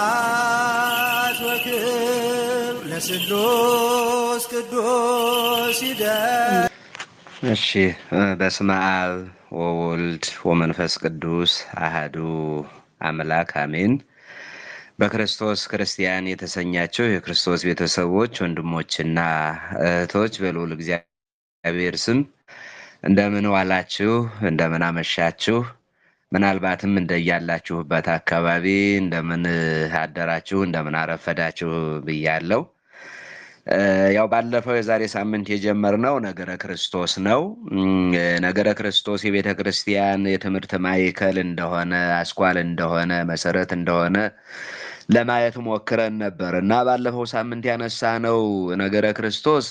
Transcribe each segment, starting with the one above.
ስብሐት ወክብር ለስሉስ ቅዱስ ይደር። እሺ በስመ አብ ወወልድ ወመንፈስ ቅዱስ አሐዱ አምላክ አሜን። በክርስቶስ ክርስቲያን የተሰኛችሁ የክርስቶስ ቤተሰቦች ወንድሞችና እህቶች በልዑል እግዚአብሔር ስም እንደምን ዋላችሁ? እንደምን አመሻችሁ? ምናልባትም እንደያላችሁበት አካባቢ እንደምን አደራችሁ? እንደምን አረፈዳችሁ ብያለሁ። ያው ባለፈው የዛሬ ሳምንት የጀመርነው ነገረ ክርስቶስ ነው። ነገረ ክርስቶስ የቤተ ክርስቲያን የትምህርት ማዕከል እንደሆነ፣ አስኳል እንደሆነ፣ መሰረት እንደሆነ ለማየት ሞክረን ነበር እና ባለፈው ሳምንት ያነሳነው ነገረ ክርስቶስ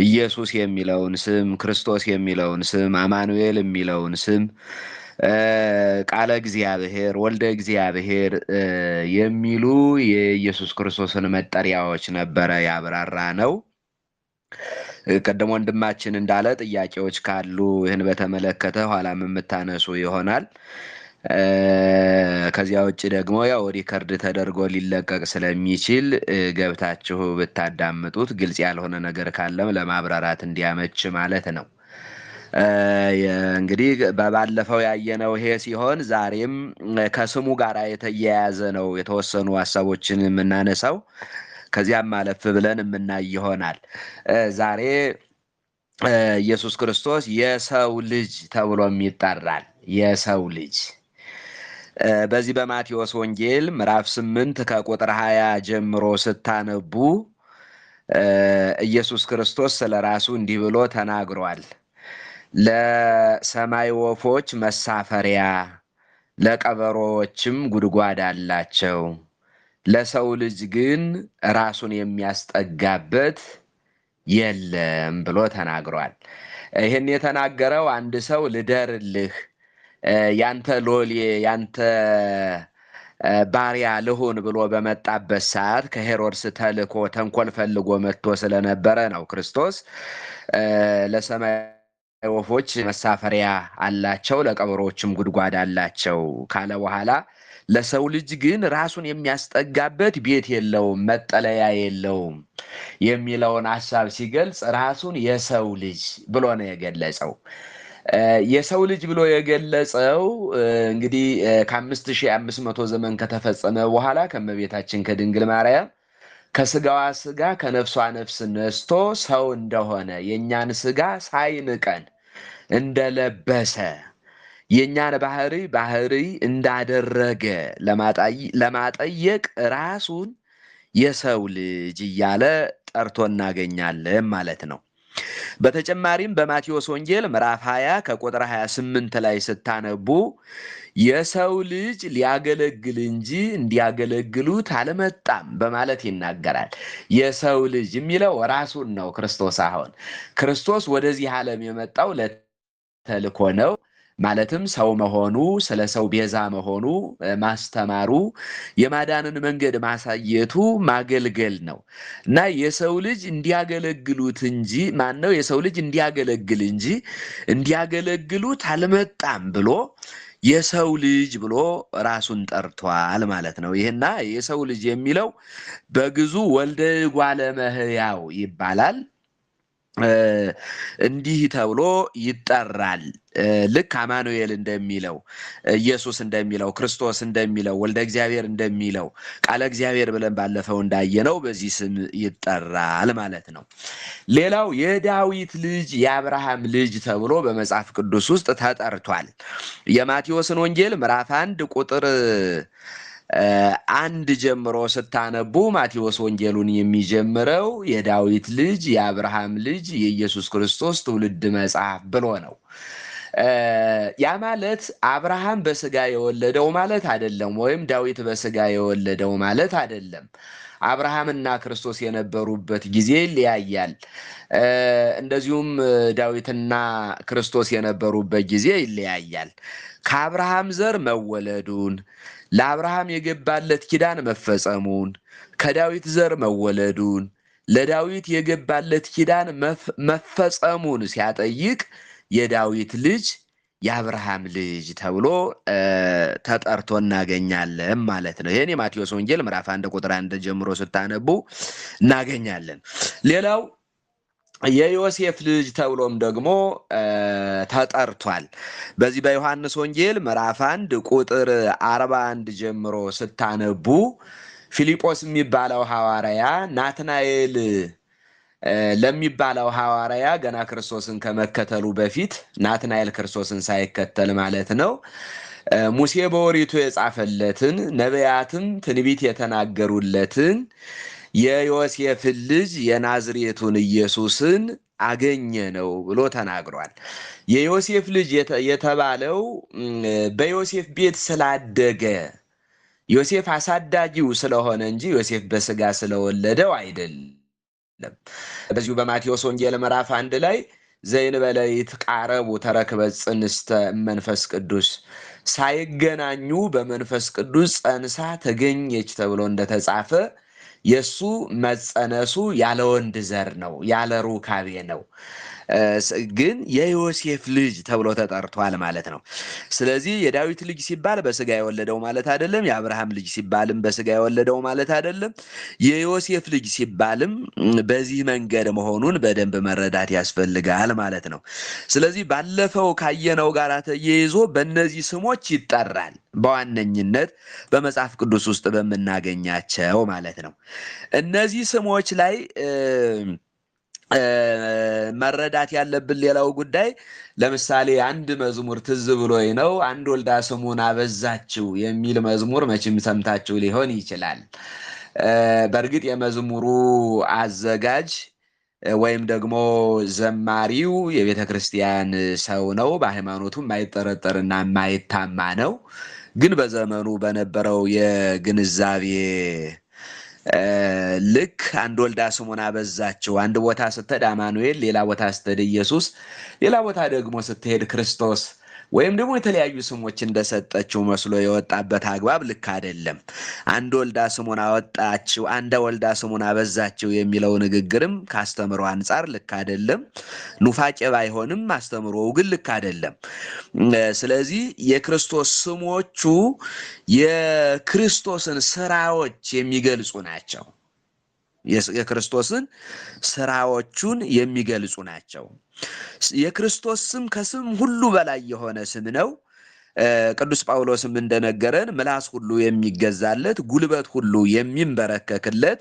ኢየሱስ የሚለውን ስም፣ ክርስቶስ የሚለውን ስም፣ አማኑኤል የሚለውን ስም፣ ቃለ እግዚአብሔር፣ ወልደ እግዚአብሔር የሚሉ የኢየሱስ ክርስቶስን መጠሪያዎች ነበረ ያብራራ ነው። ቀደም ወንድማችን እንዳለ ጥያቄዎች ካሉ ይህን በተመለከተ ኋላም የምታነሱ ይሆናል። ከዚያ ውጭ ደግሞ ያው ሪከርድ ተደርጎ ሊለቀቅ ስለሚችል ገብታችሁ ብታዳምጡት ግልጽ ያልሆነ ነገር ካለም ለማብራራት እንዲያመች ማለት ነው። እንግዲህ በባለፈው ያየነው ይሄ ሲሆን ዛሬም ከስሙ ጋር የተያያዘ ነው የተወሰኑ ሐሳቦችን የምናነሳው። ከዚያም አለፍ ብለን የምናይ ይሆናል። ዛሬ ኢየሱስ ክርስቶስ የሰው ልጅ ተብሎም ይጠራል። የሰው ልጅ በዚህ በማቴዎስ ወንጌል ምዕራፍ 8 ከቁጥር 20 ጀምሮ ስታነቡ ኢየሱስ ክርስቶስ ስለራሱ እንዲህ ብሎ ተናግሯል። ለሰማይ ወፎች መሳፈሪያ፣ ለቀበሮዎችም ጉድጓድ አላቸው፣ ለሰው ልጅ ግን ራሱን የሚያስጠጋበት የለም ብሎ ተናግሯል። ይህን የተናገረው አንድ ሰው ልደርልህ፣ ያንተ ሎሌ፣ ያንተ ባሪያ ልሁን ብሎ በመጣበት ሰዓት ከሄሮድስ ተልኮ ተንኮል ፈልጎ መጥቶ ስለነበረ ነው። ክርስቶስ ለሰማይ ወፎች መሳፈሪያ አላቸው፣ ለቀበሮችም ጉድጓድ አላቸው ካለ በኋላ ለሰው ልጅ ግን ራሱን የሚያስጠጋበት ቤት የለውም፣ መጠለያ የለውም የሚለውን ሐሳብ ሲገልጽ ራሱን የሰው ልጅ ብሎ ነው የገለጸው። የሰው ልጅ ብሎ የገለጸው እንግዲህ ከ5500 ዘመን ከተፈጸመ በኋላ ከእመቤታችን ከድንግል ማርያም ከስጋዋ ስጋ ከነፍሷ ነፍስ ነስቶ ሰው እንደሆነ የእኛን ስጋ ሳይንቀን እንደለበሰ የእኛን ባህሪ እንዳደረገ ለማጠየቅ ራሱን የሰው ልጅ እያለ ጠርቶ እናገኛለን ማለት ነው። በተጨማሪም በማቴዎስ ወንጌል ምዕራፍ 20 ከቁጥር 28 ላይ ስታነቡ የሰው ልጅ ሊያገለግል እንጂ እንዲያገለግሉት አልመጣም በማለት ይናገራል። የሰው ልጅ የሚለው ራሱን ነው። ክርስቶስ አሁን ክርስቶስ ወደዚህ ዓለም የመጣው ለተልኮ ነው። ማለትም ሰው መሆኑ፣ ስለ ሰው ቤዛ መሆኑ፣ ማስተማሩ፣ የማዳንን መንገድ ማሳየቱ፣ ማገልገል ነው እና የሰው ልጅ እንዲያገለግሉት እንጂ ማነው የሰው ልጅ እንዲያገለግል እንጂ እንዲያገለግሉት አልመጣም ብሎ የሰው ልጅ ብሎ ራሱን ጠርቷል ማለት ነው። ይህና የሰው ልጅ የሚለው በግዙ ወልደ እጓለ እመሕያው ይባላል። እንዲህ ተብሎ ይጠራል። ልክ አማኑኤል እንደሚለው፣ ኢየሱስ እንደሚለው፣ ክርስቶስ እንደሚለው፣ ወልደ እግዚአብሔር እንደሚለው፣ ቃለ እግዚአብሔር ብለን ባለፈው እንዳየነው በዚህ ስም ይጠራል ማለት ነው። ሌላው የዳዊት ልጅ የአብርሃም ልጅ ተብሎ በመጽሐፍ ቅዱስ ውስጥ ተጠርቷል። የማቴዎስን ወንጌል ምዕራፍ 1 ቁጥር 1 ጀምሮ ስታነቡ ማቴዎስ ወንጌሉን የሚጀምረው የዳዊት ልጅ የአብርሃም ልጅ የኢየሱስ ክርስቶስ ትውልድ መጽሐፍ ብሎ ነው። ያ ማለት አብርሃም በስጋ የወለደው ማለት አይደለም፣ ወይም ዳዊት በስጋ የወለደው ማለት አይደለም። አብርሃምና ክርስቶስ የነበሩበት ጊዜ ይለያያል። እንደዚሁም ዳዊትና ክርስቶስ የነበሩበት ጊዜ ይለያያል። ከአብርሃም ዘር መወለዱን፣ ለአብርሃም የገባለት ኪዳን መፈጸሙን፣ ከዳዊት ዘር መወለዱን፣ ለዳዊት የገባለት ኪዳን መፈጸሙን ሲያጠይቅ የዳዊት ልጅ የአብርሃም ልጅ ተብሎ ተጠርቶ እናገኛለን ማለት ነው። ይህን የማቴዎስ ወንጌል ምዕራፍ 1 ቁጥር 1 ጀምሮ ስታነቡ እናገኛለን። ሌላው የዮሴፍ ልጅ ተብሎም ደግሞ ተጠርቷል። በዚህ በዮሐንስ ወንጌል ምዕራፍ 1 ቁጥር 41 ጀምሮ ስታነቡ ፊልጶስ የሚባለው ሐዋርያ ናትናኤል ለሚባለው ሐዋርያ ገና ክርስቶስን ከመከተሉ በፊት ናትናኤል ክርስቶስን ሳይከተል ማለት ነው ሙሴ በኦሪቱ የጻፈለትን ነቢያትም ትንቢት የተናገሩለትን የዮሴፍን ልጅ የናዝሬቱን ኢየሱስን አገኘ ነው ብሎ ተናግሯል። የዮሴፍ ልጅ የተባለው በዮሴፍ ቤት ስላደገ ዮሴፍ አሳዳጊው ስለሆነ እንጂ ዮሴፍ በስጋ ስለወለደው አይደለም። በዚሁ በማቴዎስ ወንጌል ምዕራፍ 1 ላይ ዘእንበለ ይትቃረቡ ተረክበ ጽንስተ መንፈስ ቅዱስ ሳይገናኙ በመንፈስ ቅዱስ ጸንሳ ተገኘች ተብሎ እንደተጻፈ የሱ መጸነሱ ያለ ወንድ ዘር ነው፣ ያለ ሩካቤ ነው። ግን የዮሴፍ ልጅ ተብሎ ተጠርቷል ማለት ነው። ስለዚህ የዳዊት ልጅ ሲባል በስጋ የወለደው ማለት አይደለም። የአብርሃም ልጅ ሲባልም በስጋ የወለደው ማለት አይደለም። የዮሴፍ ልጅ ሲባልም በዚህ መንገድ መሆኑን በደንብ መረዳት ያስፈልጋል ማለት ነው። ስለዚህ ባለፈው ካየነው ጋር ተያይዞ በእነዚህ ስሞች ይጠራል፣ በዋነኝነት በመጽሐፍ ቅዱስ ውስጥ በምናገኛቸው ማለት ነው። እነዚህ ስሞች ላይ መረዳት ያለብን ሌላው ጉዳይ ለምሳሌ አንድ መዝሙር ትዝ ብሎኝ ነው። አንድ ወልዳ ስሙን አበዛችው የሚል መዝሙር መቼም ሰምታችሁ ሊሆን ይችላል። በእርግጥ የመዝሙሩ አዘጋጅ ወይም ደግሞ ዘማሪው የቤተ ክርስቲያን ሰው ነው። በሃይማኖቱ የማይጠረጠርና የማይታማ ነው። ግን በዘመኑ በነበረው የግንዛቤ ልክ አንድ ወልዳ ስሙን አበዛችው፣ አንድ ቦታ ስትሄድ አማኑኤል፣ ሌላ ቦታ ስትሄድ ኢየሱስ፣ ሌላ ቦታ ደግሞ ስትሄድ ክርስቶስ ወይም ደግሞ የተለያዩ ስሞች እንደሰጠችው መስሎ የወጣበት አግባብ ልክ አይደለም። አንድ ወልዳ ስሙን አወጣችው፣ አንድ ወልዳ ስሙን አበዛችው የሚለው ንግግርም ካስተምሮ አንጻር ልክ አይደለም። ኑፋቄ ባይሆንም አስተምሮው ግን ልክ አይደለም። ስለዚህ የክርስቶስ ስሞቹ የክርስቶስን ስራዎች የሚገልጹ ናቸው። የክርስቶስን ስራዎቹን የሚገልጹ ናቸው። የክርስቶስ ስም ከስም ሁሉ በላይ የሆነ ስም ነው። ቅዱስ ጳውሎስም እንደነገረን ምላስ ሁሉ የሚገዛለት፣ ጉልበት ሁሉ የሚንበረከክለት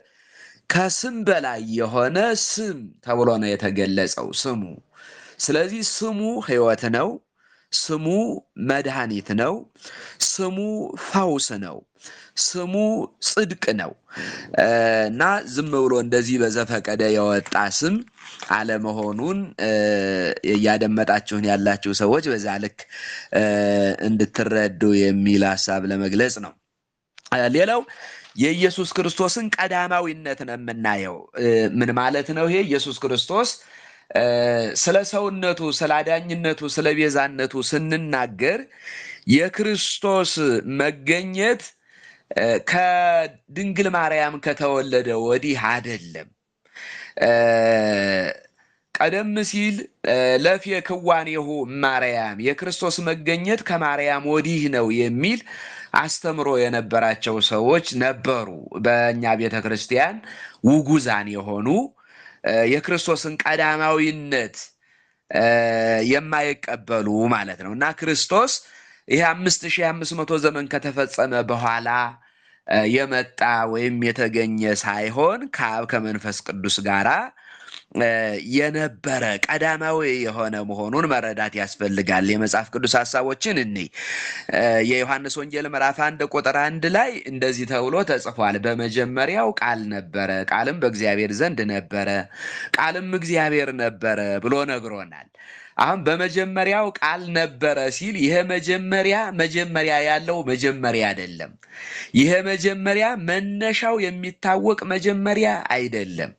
ከስም በላይ የሆነ ስም ተብሎ ነው የተገለጸው ስሙ። ስለዚህ ስሙ ሕይወት ነው። ስሙ መድኃኒት ነው። ስሙ ፈውስ ነው። ስሙ ጽድቅ ነው እና ዝም ብሎ እንደዚህ በዘፈቀደ የወጣ ስም አለመሆኑን እያደመጣችሁን ያላችሁ ሰዎች በዛ ልክ እንድትረዱ የሚል ሐሳብ ለመግለጽ ነው። ሌላው የኢየሱስ ክርስቶስን ቀዳማዊነት ነው የምናየው። ምን ማለት ነው ይሄ? ኢየሱስ ክርስቶስ ስለ ሰውነቱ፣ ስለ አዳኝነቱ፣ ስለ ቤዛነቱ ስንናገር የክርስቶስ መገኘት ከድንግል ማርያም ከተወለደ ወዲህ አይደለም። ቀደም ሲል ለፌ ክዋኔሁ ማርያም የክርስቶስ መገኘት ከማርያም ወዲህ ነው የሚል አስተምሮ የነበራቸው ሰዎች ነበሩ። በእኛ ቤተ ክርስቲያን ውጉዛን የሆኑ የክርስቶስን ቀዳማዊነት የማይቀበሉ ማለት ነው እና ክርስቶስ ይሄ 5500 ዘመን ከተፈጸመ በኋላ የመጣ ወይም የተገኘ ሳይሆን ከአብ ከመንፈስ ቅዱስ ጋራ የነበረ ቀዳማዊ የሆነ መሆኑን መረዳት ያስፈልጋል። የመጽሐፍ ቅዱስ ሐሳቦችን የዮሐንስ ወንጌል ምዕራፍ 1 ቁጥር 1 ላይ እንደዚህ ተብሎ ተጽፏል። በመጀመሪያው ቃል ነበረ፣ ቃልም በእግዚአብሔር ዘንድ ነበረ፣ ቃልም እግዚአብሔር ነበረ ብሎ ነግሮናል። አሁን በመጀመሪያው ቃል ነበረ ሲል ይሄ መጀመሪያ ያለው መጀመሪያ አይደለም። ይሄ መጀመሪያ መነሻው የሚታወቅ መጀመሪያ አይደለም።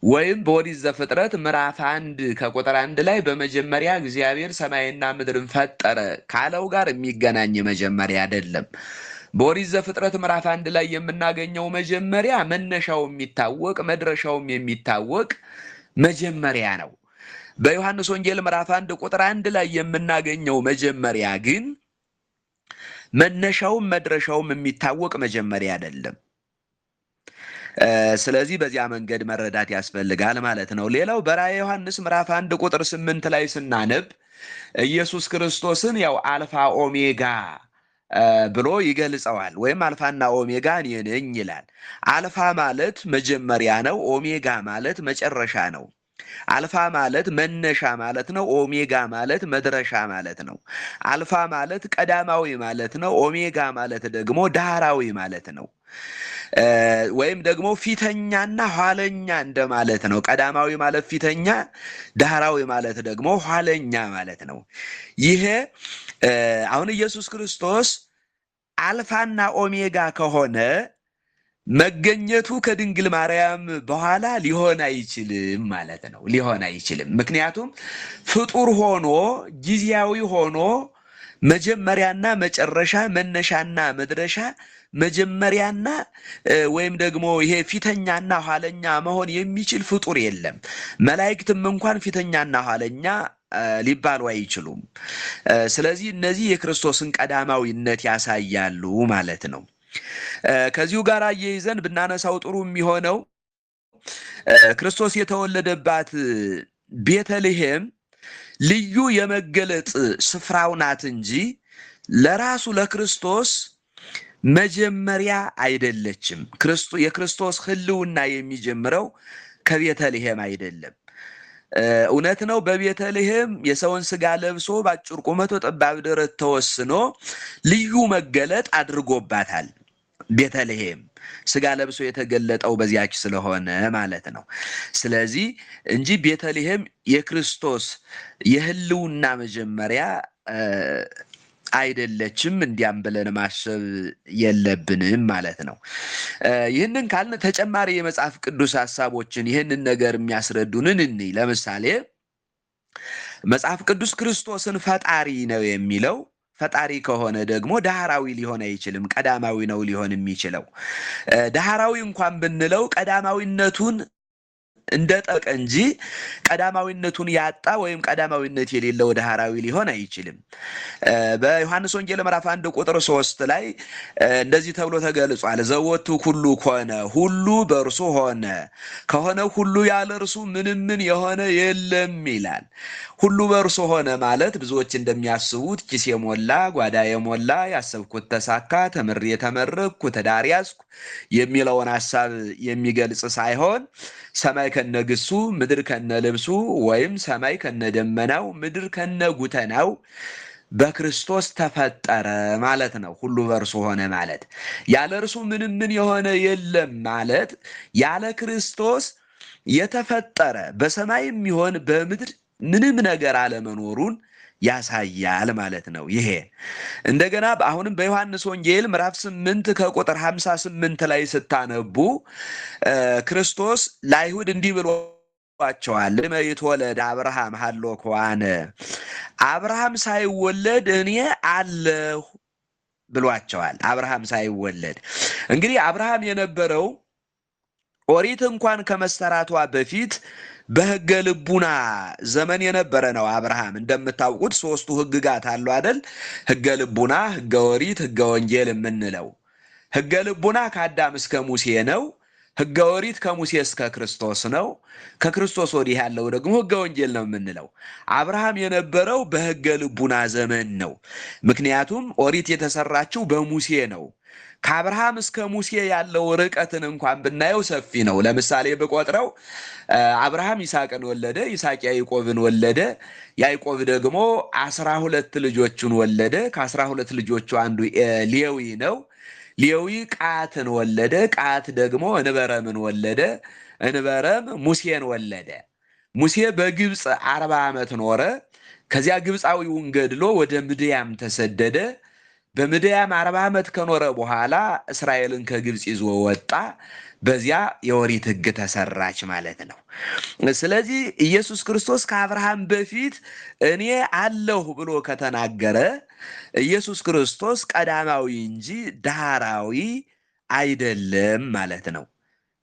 ወይም በኦሪት ዘፍጥረት ምዕራፍ 1 ከቁጥር 1 ላይ በመጀመሪያ እግዚአብሔር ሰማይና ምድርን ፈጠረ ካለው ጋር የሚገናኝ መጀመሪያ አይደለም። በኦሪት ዘፍጥረት ምዕራፍ 1 ላይ የምናገኘው መጀመሪያ መነሻው የሚታወቅ መድረሻውም የሚታወቅ መጀመሪያ ነው። በዮሐንስ ወንጌል ምዕራፍ 1 ቁጥር 1 ላይ የምናገኘው መጀመሪያ ግን መነሻውም መድረሻውም የሚታወቅ መጀመሪያ አይደለም። ስለዚህ በዚያ መንገድ መረዳት ያስፈልጋል ማለት ነው። ሌላው በራዕየ ዮሐንስ ምዕራፍ 1 ቁጥር 8 ላይ ስናነብ ኢየሱስ ክርስቶስን ያው አልፋ ኦሜጋ ብሎ ይገልጸዋል። ወይም አልፋና ኦሜጋ እኔ ነኝ ይላል። አልፋ ማለት መጀመሪያ ነው። ኦሜጋ ማለት መጨረሻ ነው። አልፋ ማለት መነሻ ማለት ነው። ኦሜጋ ማለት መድረሻ ማለት ነው። አልፋ ማለት ቀዳማዊ ማለት ነው። ኦሜጋ ማለት ደግሞ ዳህራዊ ማለት ነው። ወይም ደግሞ ፊተኛና ኋለኛ እንደማለት ነው። ቀዳማዊ ማለት ፊተኛ፣ ዳህራዊ ማለት ደግሞ ኋለኛ ማለት ነው። ይሄ አሁን ኢየሱስ ክርስቶስ አልፋና ኦሜጋ ከሆነ መገኘቱ ከድንግል ማርያም በኋላ ሊሆን አይችልም ማለት ነው። ሊሆን አይችልም። ምክንያቱም ፍጡር ሆኖ ጊዜያዊ ሆኖ መጀመሪያና መጨረሻ፣ መነሻና መድረሻ፣ መጀመሪያና ወይም ደግሞ ይሄ ፊተኛና ኋለኛ መሆን የሚችል ፍጡር የለም። መላእክትም እንኳን ፊተኛና ኋለኛ ሊባሉ አይችሉም። ስለዚህ እነዚህ የክርስቶስን ቀዳማዊነት ያሳያሉ ማለት ነው። ከዚሁ ጋር አያይዘን ብናነሳው ጥሩ የሚሆነው ክርስቶስ የተወለደባት ቤተልሔም ልዩ የመገለጥ ስፍራው ናት እንጂ ለራሱ ለክርስቶስ መጀመሪያ አይደለችም። የክርስቶስ ሕልውና የሚጀምረው ከቤተልሔም አይደለም። እውነት ነው። በቤተልሔም የሰውን ሥጋ ለብሶ በአጭር ቁመቱ ጠባብ ደረት ተወስኖ ልዩ መገለጥ አድርጎባታል። ቤተልሔም ሥጋ ለብሶ የተገለጠው በዚያች ስለሆነ ማለት ነው። ስለዚህ እንጂ ቤተልሔም የክርስቶስ የሕልውና መጀመሪያ አይደለችም። እንዲያም ብለን ማሰብ የለብንም ማለት ነው። ይህንን ካልን ተጨማሪ የመጽሐፍ ቅዱስ ሐሳቦችን ይህንን ነገር የሚያስረዱንን እንይ። ለምሳሌ መጽሐፍ ቅዱስ ክርስቶስን ፈጣሪ ነው የሚለው ፈጣሪ ከሆነ ደግሞ ዳህራዊ ሊሆን አይችልም። ቀዳማዊ ነው ሊሆን የሚችለው። ዳህራዊ እንኳን ብንለው ቀዳማዊነቱን እንደጠቀ እንጂ ቀዳማዊነቱን ያጣ ወይም ቀዳማዊነት የሌለው ዳህራዊ ሊሆን አይችልም። በዮሐንስ ወንጌል ምዕራፍ 1 ቁጥር 3 ላይ እንደዚህ ተብሎ ተገልጿል። ዘወቱ ሁሉ ኮነ፣ ሁሉ በእርሱ ሆነ፣ ከሆነው ሁሉ ያለ እርሱ ምንም ምን የሆነ የለም ይላል። ሁሉ በእርሱ ሆነ ማለት ብዙዎች እንደሚያስቡት ኪስ የሞላ ጓዳ የሞላ ያሰብኩት ተሳካ፣ ተምሬ ተመረቅኩ፣ ትዳር ያዝኩ የሚለውን ሐሳብ የሚገልጽ ሳይሆን ሰማይ ከነግሱ ምድር ከነልብሱ ወይም ሰማይ ከነደመናው ምድር ከነጉተናው በክርስቶስ ተፈጠረ ማለት ነው። ሁሉ በእርሱ ሆነ ማለት ያለ እርሱ ምንም ምን የሆነ የለም ማለት ያለ ክርስቶስ የተፈጠረ በሰማይም ይሆን በምድር ምንም ነገር አለመኖሩን ያሳያል ማለት ነው። ይሄ እንደገና አሁንም በዮሐንስ ወንጌል ምዕራፍ 8 ከቁጥር 58 ላይ ስታነቡ ክርስቶስ ለአይሁድ እንዲህ ብሏቸዋል። ይትወለድ አብርሃም ሀሎ ከዋነ፣ አብርሃም ሳይወለድ እኔ አለሁ ብሏቸዋል። አብርሃም ሳይወለድ እንግዲህ አብርሃም የነበረው ኦሪት እንኳን ከመሰራቷ በፊት በሕገ ልቡና ዘመን የነበረ ነው። አብርሃም እንደምታውቁት 3ቱ ሕግጋት አሉ አይደል? ሕገ ልቡና፣ ሕገ ኦሪት፣ ሕገ ወንጌል የምንለው። ሕገ ልቡና ከአዳም እስከ ሙሴ ነው። ሕገ ኦሪት ከሙሴ እስከ ክርስቶስ ነው። ከክርስቶስ ወዲህ ያለው ደግሞ ሕገ ወንጌል ነው የምንለው። አብርሃም የነበረው በሕገ ልቡና ዘመን ነው። ምክንያቱም ኦሪት የተሰራችው በሙሴ ነው። ከአብርሃም እስከ ሙሴ ያለው ርቀትን እንኳን ብናየው ሰፊ ነው። ለምሳሌ ብቆጥረው አብርሃም ይስሐቅን ወለደ፣ ይስሐቅ ያዕቆብን ወለደ፣ ያዕቆብ ደግሞ 12 ልጆቹን ወለደ። ከ12 ልጆቹ አንዱ ሌዊ ነው። ሌዊ ቃትን ወለደ፣ ቃት ደግሞ እንበረምን ወለደ፣ እንበረም ሙሴን ወለደ። ሙሴ በግብፅ 40 ዓመት ኖረ። ከዚያ ግብፃዊውን ገድሎ ወደ ምድያም ተሰደደ። በምድያም 40 ዓመት ከኖረ በኋላ እስራኤልን ከግብፅ ይዞ ወጣ። በዚያ የኦሪት ሕግ ተሰራች ማለት ነው። ስለዚህ ኢየሱስ ክርስቶስ ከአብርሃም በፊት እኔ አለሁ ብሎ ከተናገረ ኢየሱስ ክርስቶስ ቀዳማዊ እንጂ ዳህራዊ አይደለም ማለት ነው።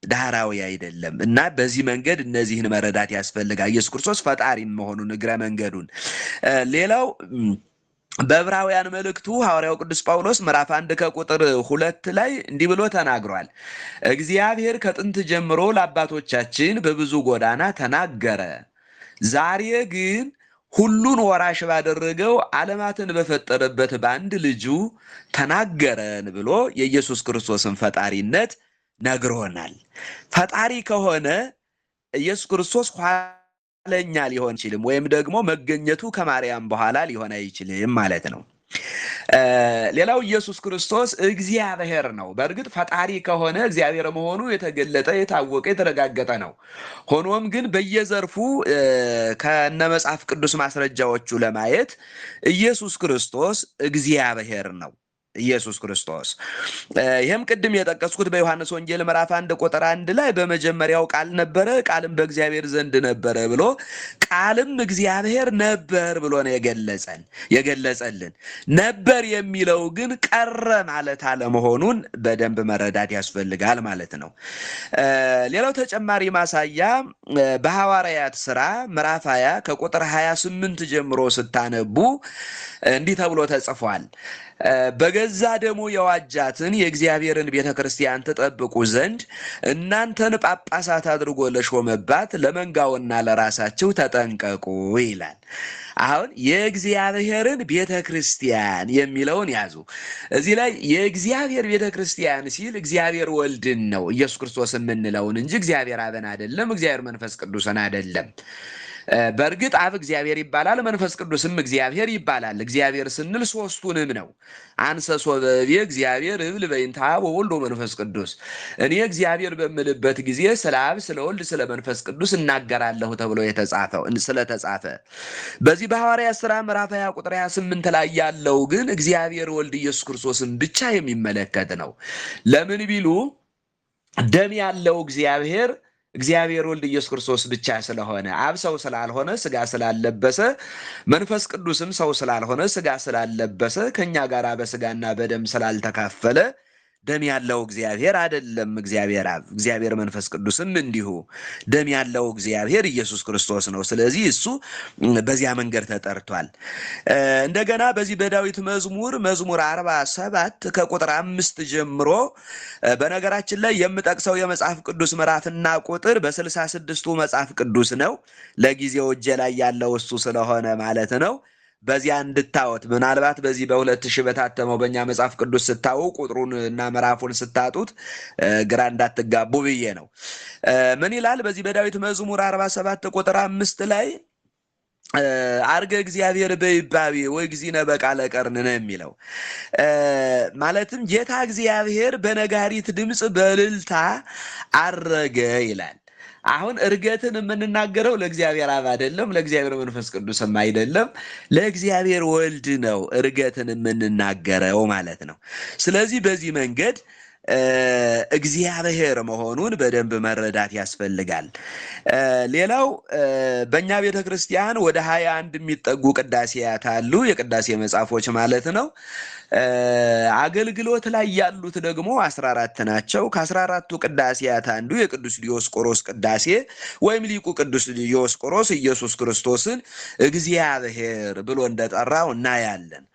ዳህራዊ አይደለም እና በዚህ መንገድ እነዚህን መረዳት ያስፈልጋል። ኢየሱስ ክርስቶስ ፈጣሪ መሆኑን እግረ መንገዱን ሌላው በዕብራውያን መልእክቱ ሐዋርያው ቅዱስ ጳውሎስ ምዕራፍ 1 ከቁጥር 2 ላይ እንዲህ ብሎ ተናግሯል። እግዚአብሔር ከጥንት ጀምሮ ለአባቶቻችን በብዙ ጎዳና ተናገረ፣ ዛሬ ግን ሁሉን ወራሽ ባደረገው ዓለማትን በፈጠረበት በአንድ ልጁ ተናገረን ብሎ የኢየሱስ ክርስቶስን ፈጣሪነት ነግሮናል። ፈጣሪ ከሆነ ኢየሱስ ክርስቶስ ኋለኛ ሊሆን አይችልም፣ ወይም ደግሞ መገኘቱ ከማርያም በኋላ ሊሆን አይችልም ማለት ነው። ሌላው ኢየሱስ ክርስቶስ እግዚአብሔር ነው። በእርግጥ ፈጣሪ ከሆነ እግዚአብሔር መሆኑ የተገለጠ የታወቀ የተረጋገጠ ነው። ሆኖም ግን በየዘርፉ ከነ መጽሐፍ ቅዱስ ማስረጃዎቹ ለማየት ኢየሱስ ክርስቶስ እግዚአብሔር ነው። ኢየሱስ ክርስቶስ ይህም ቅድም የጠቀስኩት በዮሐንስ ወንጌል ምዕራፍ 1 ቁጥር 1 ላይ በመጀመሪያው ቃል ነበረ፣ ቃልም በእግዚአብሔር ዘንድ ነበረ ብሎ ቃልም እግዚአብሔር ነበር ብሎ ነው የገለጸልን። ነበር የሚለው ግን ቀረ ማለት አለመሆኑን በደንብ መረዳት ያስፈልጋል ማለት ነው። ሌላው ተጨማሪ ማሳያ በሐዋርያት ሥራ ምዕራፍ 20 ከቁጥር 28 ጀምሮ ስታነቡ እንዲህ ተብሎ ተጽፏል። በገዛ ደሙ የዋጃትን የእግዚአብሔርን ቤተ ክርስቲያን ትጠብቁ ዘንድ እናንተን ጳጳሳት አድርጎ ለሾመባት ለመንጋውና ለራሳችሁ ተጠንቀቁ ይላል። አሁን የእግዚአብሔርን ቤተ ክርስቲያን የሚለውን ያዙ። እዚህ ላይ የእግዚአብሔር ቤተ ክርስቲያን ሲል እግዚአብሔር ወልድን ነው ኢየሱስ ክርስቶስ የምንለውን እንጂ እግዚአብሔር አብን አይደለም፣ እግዚአብሔር መንፈስ ቅዱስን አይደለም። በእርግጥ አብ እግዚአብሔር ይባላል፣ መንፈስ ቅዱስም እግዚአብሔር ይባላል። እግዚአብሔር ስንል ሶስቱንም ነው። አንሰ ሶበቤ እግዚአብሔር እብል በእንተ አብ ወወልድ ወመንፈስ ቅዱስ፣ እኔ እግዚአብሔር በምልበት ጊዜ ስለ አብ ስለ ወልድ ስለ መንፈስ ቅዱስ እናገራለሁ ተብሎ ስለተጻፈ በዚህ በሐዋርያት ሥራ ምዕራፍ 20 ቁጥር 28 ላይ ያለው ግን እግዚአብሔር ወልድ ኢየሱስ ክርስቶስን ብቻ የሚመለከት ነው። ለምን ቢሉ ደም ያለው እግዚአብሔር ወልድ ኢየሱስ ክርስቶስ ብቻ ስለሆነ፣ አብ ሰው ስላልሆነ ስጋ ስላለበሰ፣ መንፈስ ቅዱስም ሰው ስላልሆነ ስጋ ስላለበሰ፣ ከኛ ጋር በስጋና በደም ስላልተካፈለ ደም ያለው እግዚአብሔር አይደለም እግዚአብሔር አብ። እግዚአብሔር መንፈስ ቅዱስም እንዲሁ ደም ያለው እግዚአብሔር ኢየሱስ ክርስቶስ ነው። ስለዚህ እሱ በዚያ መንገድ ተጠርቷል። እንደገና በዚህ በዳዊት መዝሙር 47 ከቁጥር 5 ጀምሮ በነገራችን ላይ የምጠቅሰው የመጽሐፍ ቅዱስ ምዕራፍና ቁጥር በ66ቱ መጽሐፍ ቅዱስ ነው። ለጊዜው እጄ ላይ ያለው እሱ ስለሆነ ማለት ነው። በዚያ እንድታወት ምናልባት በዚህ በ2000 በታተመው በእኛ መጽሐፍ ቅዱስ ስታዩ ቁጥሩን እና ምዕራፉን ስታጡት ግራ እንዳትጋቡ ብዬ ነው። ምን ይላል? በዚህ በዳዊት መዝሙር 47 ቁጥር 5 ላይ አርገ እግዚአብሔር በይባቤ ወእግዚእነ በቃለ ቀርን ነው የሚለው። ማለትም ጌታ እግዚአብሔር በነጋሪት ድምፅ በእልልታ አረገ ይላል። አሁን እርገትን የምንናገረው ለእግዚአብሔር አብ አይደለም፣ ለእግዚአብሔር መንፈስ ቅዱስም አይደለም፣ ለእግዚአብሔር ወልድ ነው እርገትን የምንናገረው ማለት ነው። ስለዚህ በዚህ መንገድ እግዚአብሔር መሆኑን በደንብ መረዳት ያስፈልጋል። ሌላው በእኛ ቤተ ክርስቲያን ወደ 21 የሚጠጉ ቅዳሴያት አሉ፣ የቅዳሴ መጽሐፎች ማለት ነው። አገልግሎት ላይ ያሉት ደግሞ 14 ናቸው። ከ14ቱ ቅዳሴያት አንዱ የቅዱስ ዲዮስቆሮስ ቅዳሴ ወይም ሊቁ ቅዱስ ዲዮስቆሮስ ኢየሱስ ክርስቶስን እግዚአብሔር ብሎ እንደጠራው እናያለን።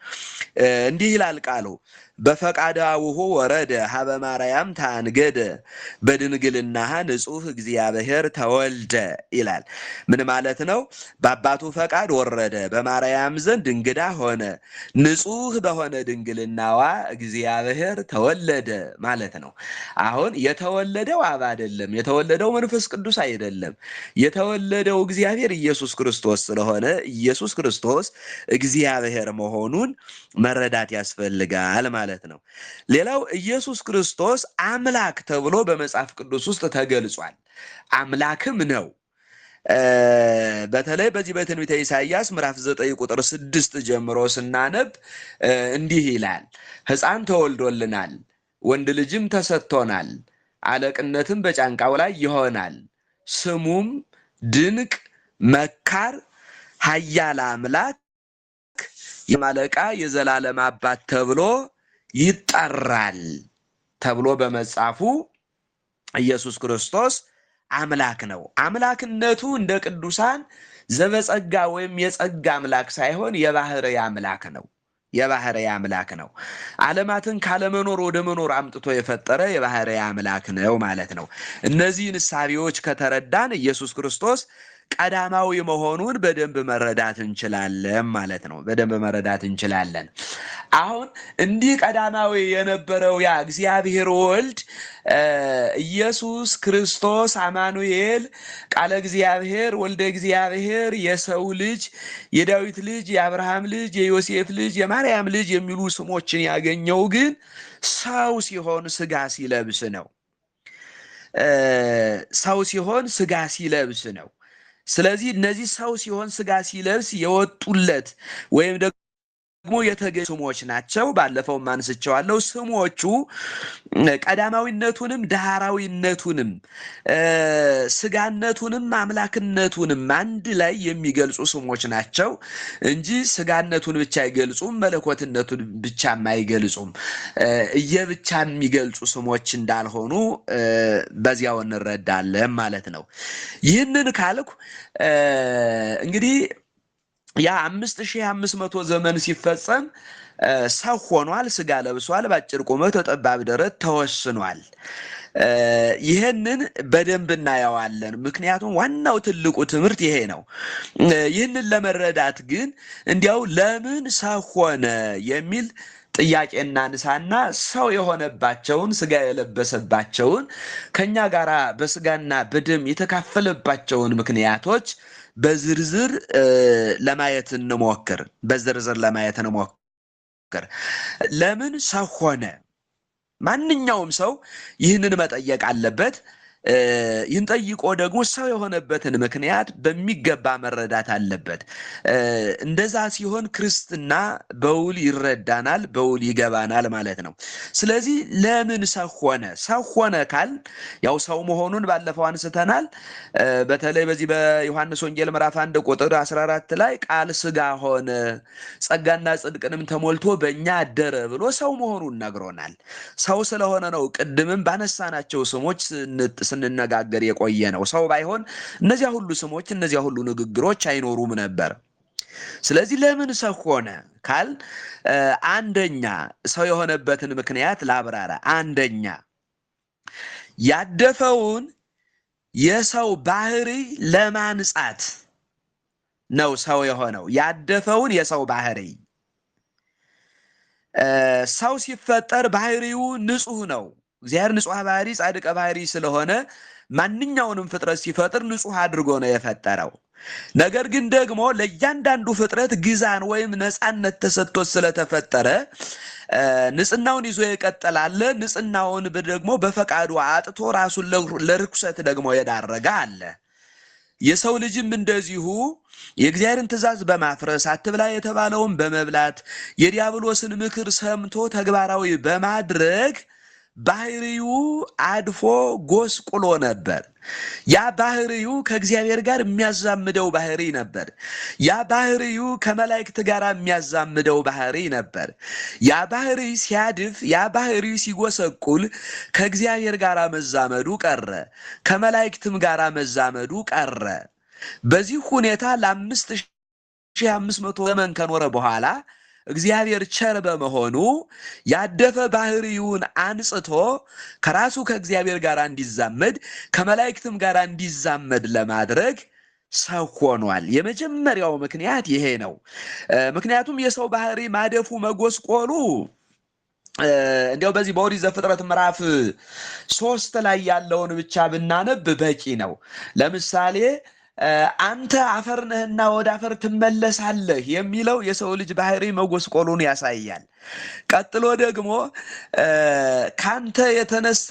እንዲህ ይላል ቃሉ በፈቃደ አቡሁ ወረደ ሀበ ማርያም ታንገደ በድንግልናሃ ንጹሕ እግዚአብሔር ተወልደ ይላል። ምን ማለት ነው? በአባቱ ፈቃድ ወረደ፣ በማርያም ዘንድ እንግዳ ሆነ፣ ንጹሕ በሆነ ድንግልናዋ እግዚአብሔር ተወለደ ማለት ነው። አሁን የተወለደው አብ አይደለም፣ የተወለደው መንፈስ ቅዱስ አይደለም፣ የተወለደው እግዚአብሔር ኢየሱስ ክርስቶስ ስለሆነ ኢየሱስ ክርስቶስ እግዚአብሔር መሆኑን መረዳት ያስፈልጋል ማለት ነው። ሌላው ኢየሱስ ክርስቶስ አምላክ ተብሎ በመጽሐፍ ቅዱስ ውስጥ ተገልጿል። አምላክም ነው። በተለይ በዚህ በትንቢተ ኢሳይያስ ምዕራፍ 9 ቁጥር 6 ጀምሮ ስናነብ እንዲህ ይላል፣ ሕፃን ተወልዶልናል፣ ወንድ ልጅም ተሰጥቶናል፣ አለቅነትም በጫንቃው ላይ ይሆናል፣ ስሙም ድንቅ መካር፣ ኃያል አምላክ፣ የማለቃ የዘላለም አባት ተብሎ ይጠራል ተብሎ በመጽሐፉ ኢየሱስ ክርስቶስ አምላክ ነው። አምላክነቱ እንደ ቅዱሳን ዘበጸጋ ወይም የጸጋ አምላክ ሳይሆን የባህርይ አምላክ ነው። የባህርይ አምላክ ነው። ዓለማትን ካለመኖር ወደ መኖር አምጥቶ የፈጠረ የባህርይ አምላክ ነው ማለት ነው። እነዚህን እሳቤዎች ከተረዳን ኢየሱስ ክርስቶስ ቀዳማዊ መሆኑን በደንብ መረዳት እንችላለን ማለት ነው። በደንብ መረዳት እንችላለን። አሁን እንዲህ ቀዳማዊ የነበረው ያ እግዚአብሔር ወልድ ኢየሱስ ክርስቶስ አማኑኤል ቃለ እግዚአብሔር ወልደ እግዚአብሔር የሰው ልጅ የዳዊት ልጅ የአብርሃም ልጅ የዮሴፍ ልጅ የማርያም ልጅ የሚሉ ስሞችን ያገኘው ግን ሰው ሲሆን ስጋ ሲለብስ ነው። ሰው ሲሆን ስጋ ሲለብስ ነው። ስለዚህ እነዚህ ሰው ሲሆን ስጋ ሲለብስ የወጡለት ወይም ደግሞ የተገኙ ስሞች ናቸው። ባለፈውም አንስቼዋለሁ። ስሞቹ ቀዳማዊነቱንም ዳህራዊነቱንም ስጋነቱንም አምላክነቱንም አንድ ላይ የሚገልጹ ስሞች ናቸው እንጂ ስጋነቱን ብቻ አይገልጹም፣ መለኮትነቱን ብቻም አይገልጹም። እየብቻ የሚገልጹ ስሞች እንዳልሆኑ በዚያው እንረዳለን ማለት ነው። ይህንን ካልኩ እንግዲህ ያ 5500 ዘመን ሲፈጸም ሰው ሆኗል፣ ስጋ ለብሷል፣ በአጭር ቁመት ጠባብ ደረት ተወስኗል። ይህንን በደንብ እናየዋለን። ምክንያቱም ዋናው ትልቁ ትምህርት ይሄ ነው። ይህንን ለመረዳት ግን እንዲያው ለምን ሰው ሆነ የሚል ጥያቄ እናንሳና ሰው የሆነባቸውን ስጋ የለበሰባቸውን ከኛ ጋር በስጋና በደም የተካፈለባቸውን ምክንያቶች በዝርዝር ለማየት እንሞክር። ለምን ሰው ሆነ? ማንኛውም ሰው ይህንን መጠየቅ አለበት። ይህን ጠይቆ ደግሞ ሰው የሆነበትን ምክንያት በሚገባ መረዳት አለበት። እንደዛ ሲሆን ክርስትና በውል ይረዳናል፣ በውል ይገባናል ማለት ነው። ስለዚህ ለምን ሰው ሆነ? ሰው ሆነ ካል ያው ሰው መሆኑን ባለፈው አንስተናል። በተለይ በዚህ በዮሐንስ ወንጌል ምዕራፍ 1 ቁጥር 14 ላይ ቃል ስጋ ሆነ ጸጋና ጽድቅንም ተሞልቶ በእኛ አደረ ብሎ ሰው መሆኑን ነግሮናል። ሰው ስለሆነ ነው ቅድምም ባነሳናቸው ስሞች ስንነጋገር የቆየ ነው። ሰው ባይሆን እነዚያ ሁሉ ስሞች እነዚያ ሁሉ ንግግሮች አይኖሩም ነበር። ስለዚህ ለምን ሰው ሆነ ካል አንደኛ ሰው የሆነበትን ምክንያት ላብራራ። አንደኛ ያደፈውን የሰው ባህሪ ለማንጻት ነው ሰው የሆነው። ያደፈውን የሰው ባህሪ ሰው ሲፈጠር ባህሪው ንጹህ ነው። እግዚአብሔር ንጹህ ባህሪ ጻድቀ ባህሪ ስለሆነ ማንኛውንም ፍጥረት ሲፈጥር ንጹህ አድርጎ ነው የፈጠረው። ነገር ግን ደግሞ ለእያንዳንዱ ፍጥረት ግዛን ወይም ነፃነት ተሰጥቶት ስለተፈጠረ ንጽህናውን ይዞ የቀጠላለ፣ ንጽህናውን ደግሞ በፈቃዱ አጥቶ ራሱን ለርኩሰት ደግሞ የዳረገ አለ። የሰው ልጅም እንደዚሁ የእግዚአብሔርን ትእዛዝ በማፍረስ አትብላ የተባለውን በመብላት የዲያብሎስን ምክር ሰምቶ ተግባራዊ በማድረግ ባህሪው አድፎ ጎስቁሎ ነበር። ያ ባህሪው ከእግዚአብሔር ጋር የሚያዛምደው ባህሪ ነበር። ያ ባህሪው ከመላእክት ጋር የሚያዛምደው ባህሪ ነበር። ያ ባህሪ ሲያድፍ፣ ያ ባህሪ ሲጎሰቁል ከእግዚአብሔር ጋር መዛመዱ ቀረ፣ ከመላእክትም ጋር መዛመዱ ቀረ። በዚህ ሁኔታ ለ5500 ዘመን ከኖረ በኋላ እግዚአብሔር ቸር በመሆኑ ያደፈ ባህሪውን አንጽቶ ከራሱ ከእግዚአብሔር ጋር እንዲዛመድ ከመላእክትም ጋር እንዲዛመድ ለማድረግ ሰው ሆኗል። የመጀመሪያው ምክንያት ይሄ ነው። ምክንያቱም የሰው ባህሪ ማደፉ መጎስቆሉ እንዲያው በዚህ በኦሪት ዘፍጥረት ምዕራፍ 3 ላይ ያለውን ብቻ ብናነብ በቂ ነው። ለምሳሌ አንተ አፈር ነህና ወደ አፈር ትመለሳለህ የሚለው የሰው ልጅ ባህሪ መጎስቆሉን ያሳያል። ቀጥሎ ደግሞ ካንተ የተነሳ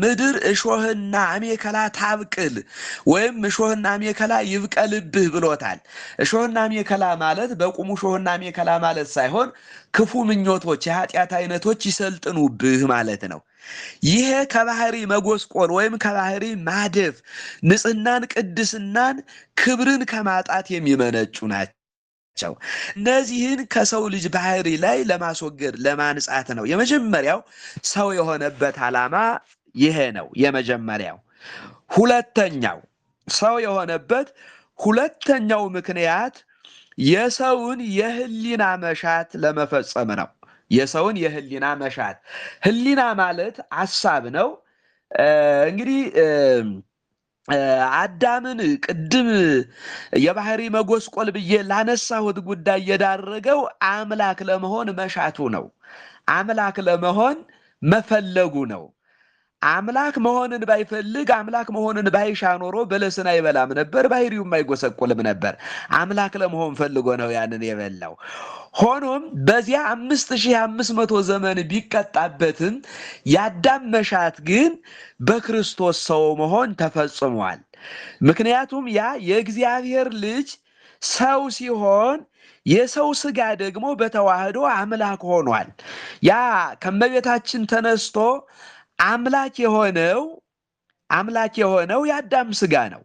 ምድር እሾህና አሜከላ ታብቅል ወይም እሾህና አሜከላ ይብቀልብህ ብሎታል። እሾህና አሜከላ ማለት በቁሙ እሾህና አሜከላ ማለት ሳይሆን ክፉ ምኞቶች፣ የኃጢአት አይነቶች ይሰልጥኑብህ ማለት ነው። ይሄ ከባህሪ መጎስቆል ወይም ከባህሪ ማደፍ ንጽህናን፣ ቅድስናን፣ ክብርን ከማጣት የሚመነጩ ናቸው። እነዚህን ከሰው ልጅ ባህሪ ላይ ለማስወገድ ለማንጻት ነው የመጀመሪያው ሰው የሆነበት ዓላማ ይሄ ነው የመጀመሪያው። ሁለተኛው ሰው የሆነበት ሁለተኛው ምክንያት የሰውን የህሊና መሻት ለመፈጸም ነው። የሰውን የህሊና መሻት፣ ህሊና ማለት ሐሳብ ነው። እንግዲህ አዳምን ቅድም የባህሪ መጎስቆል ብዬ ላነሳሁት ጉዳይ የዳረገው አምላክ ለመሆን መሻቱ ነው። አምላክ ለመሆን መፈለጉ ነው። አምላክ መሆንን ባይፈልግ አምላክ መሆንን ባይሻ ኖሮ በለስን አይበላም ነበር፣ ባህሪውም አይጎሰቆልም ነበር። አምላክ ለመሆን ፈልጎ ነው ያንን የበላው። ሆኖም በዚያ 5500 ዘመን ቢቀጣበትም የአዳም መሻት ግን በክርስቶስ ሰው መሆን ተፈጽሟል። ምክንያቱም ያ የእግዚአብሔር ልጅ ሰው ሲሆን የሰው ስጋ ደግሞ በተዋህዶ አምላክ ሆኗል። ያ ከመቤታችን ተነስቶ አምላክ የሆነው የአዳም ስጋ ነው።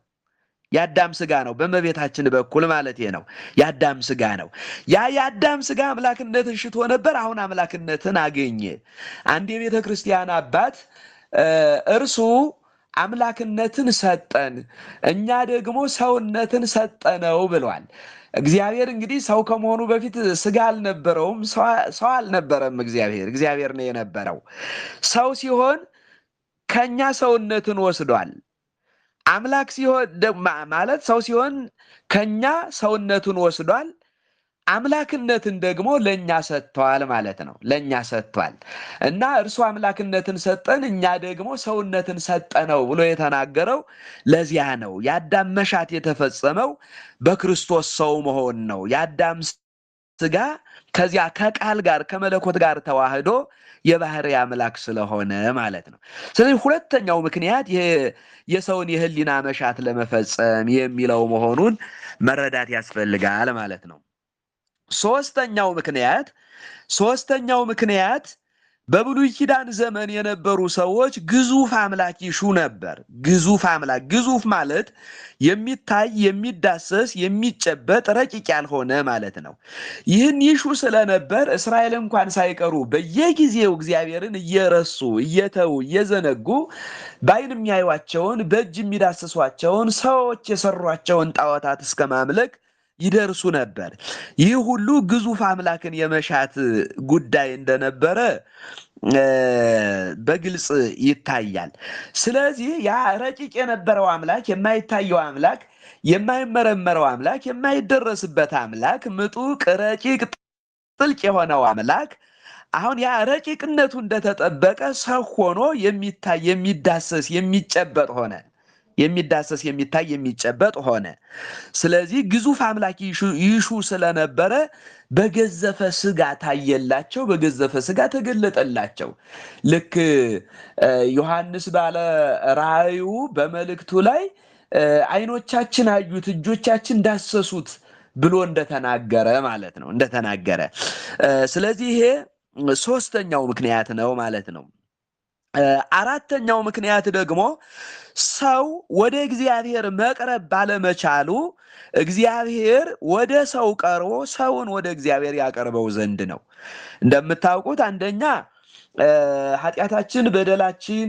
የአዳም ስጋ ነው በመቤታችን በኩል ማለት ነው። የአዳም ስጋ ነው። ያ የአዳም ስጋ አምላክነትን ሽቶ ነበር። አሁን አምላክነትን አገኘ። አንድ የቤተ ክርስቲያን አባት እርሱ አምላክነትን ሰጠን፣ እኛ ደግሞ ሰውነትን ሰጠነው ብሏል። እግዚአብሔር እንግዲህ ሰው ከመሆኑ በፊት ስጋ አልነበረውም፣ ሰው አልነበረም። እግዚአብሔር ነው የነበረው። ሰው ሲሆን ከኛ ሰውነትን ወስዷል። አምላክ ሲሆን ማለት ሰው ሲሆን ከኛ ሰውነቱን ወስዷል። አምላክነትን ደግሞ ለእኛ ሰጥቷል ማለት ነው። ለእኛ ሰጥቷል እና እርሱ አምላክነትን ሰጠን፣ እኛ ደግሞ ሰውነትን ሰጠነው ብሎ የተናገረው ለዚያ ነው። የአዳም መሻት የተፈጸመው በክርስቶስ ሰው መሆን ነው። የአዳም ስጋ ከዚያ ከቃል ጋር ከመለኮት ጋር ተዋህዶ የባህሪ አምላክ ስለሆነ ማለት ነው። ስለዚህ ሁለተኛው ምክንያት የሰውን የህሊና መሻት ለመፈጸም የሚለው መሆኑን መረዳት ያስፈልጋል ማለት ነው። ሶስተኛው ምክንያት በብሉይ ኪዳን ዘመን የነበሩ ሰዎች ግዙፍ አምላክ ይሹ ነበር። ግዙፍ አምላክ፣ ግዙፍ ማለት የሚታይ የሚዳሰስ የሚጨበጥ ረቂቅ ያልሆነ ማለት ነው። ይህን ይሹ ስለነበር እስራኤል እንኳን ሳይቀሩ በየጊዜው እግዚአብሔርን እየረሱ እየተዉ እየዘነጉ በዓይን የሚያዩዋቸውን በእጅ የሚዳስሷቸውን ሰዎች የሰሯቸውን ጣዖታት እስከ ማምለክ ይደርሱ ነበር። ይህ ሁሉ ግዙፍ አምላክን የመሻት ጉዳይ እንደነበረ በግልጽ ይታያል። ስለዚህ ያ ረቂቅ የነበረው አምላክ፣ የማይታየው አምላክ፣ የማይመረመረው አምላክ፣ የማይደረስበት አምላክ፣ ምጡቅ ረቂቅ ጥልቅ የሆነው አምላክ አሁን ያ ረቂቅነቱ እንደተጠበቀ ሰው ሆኖ የሚታይ የሚዳሰስ የሚጨበጥ ሆነ። የሚዳሰስ የሚታይ የሚጨበጥ ሆነ። ስለዚህ ግዙፍ አምላክ ይሹ ስለነበረ በገዘፈ ስጋ ታየላቸው፣ በገዘፈ ስጋ ተገለጠላቸው። ልክ ዮሐንስ ባለ ራእዩ በመልእክቱ ላይ ዓይኖቻችን አዩት፣ እጆቻችን ዳሰሱት ብሎ እንደተናገረ ማለት ነው፣ እንደተናገረ። ስለዚህ ይሄ ሶስተኛው ምክንያት ነው ማለት ነው። አራተኛው ምክንያት ደግሞ ሰው ወደ እግዚአብሔር መቅረብ ባለመቻሉ እግዚአብሔር ወደ ሰው ቀርቦ ሰውን ወደ እግዚአብሔር ያቀርበው ዘንድ ነው። እንደምታውቁት አንደኛ ኃጢአታችን፣ በደላችን፣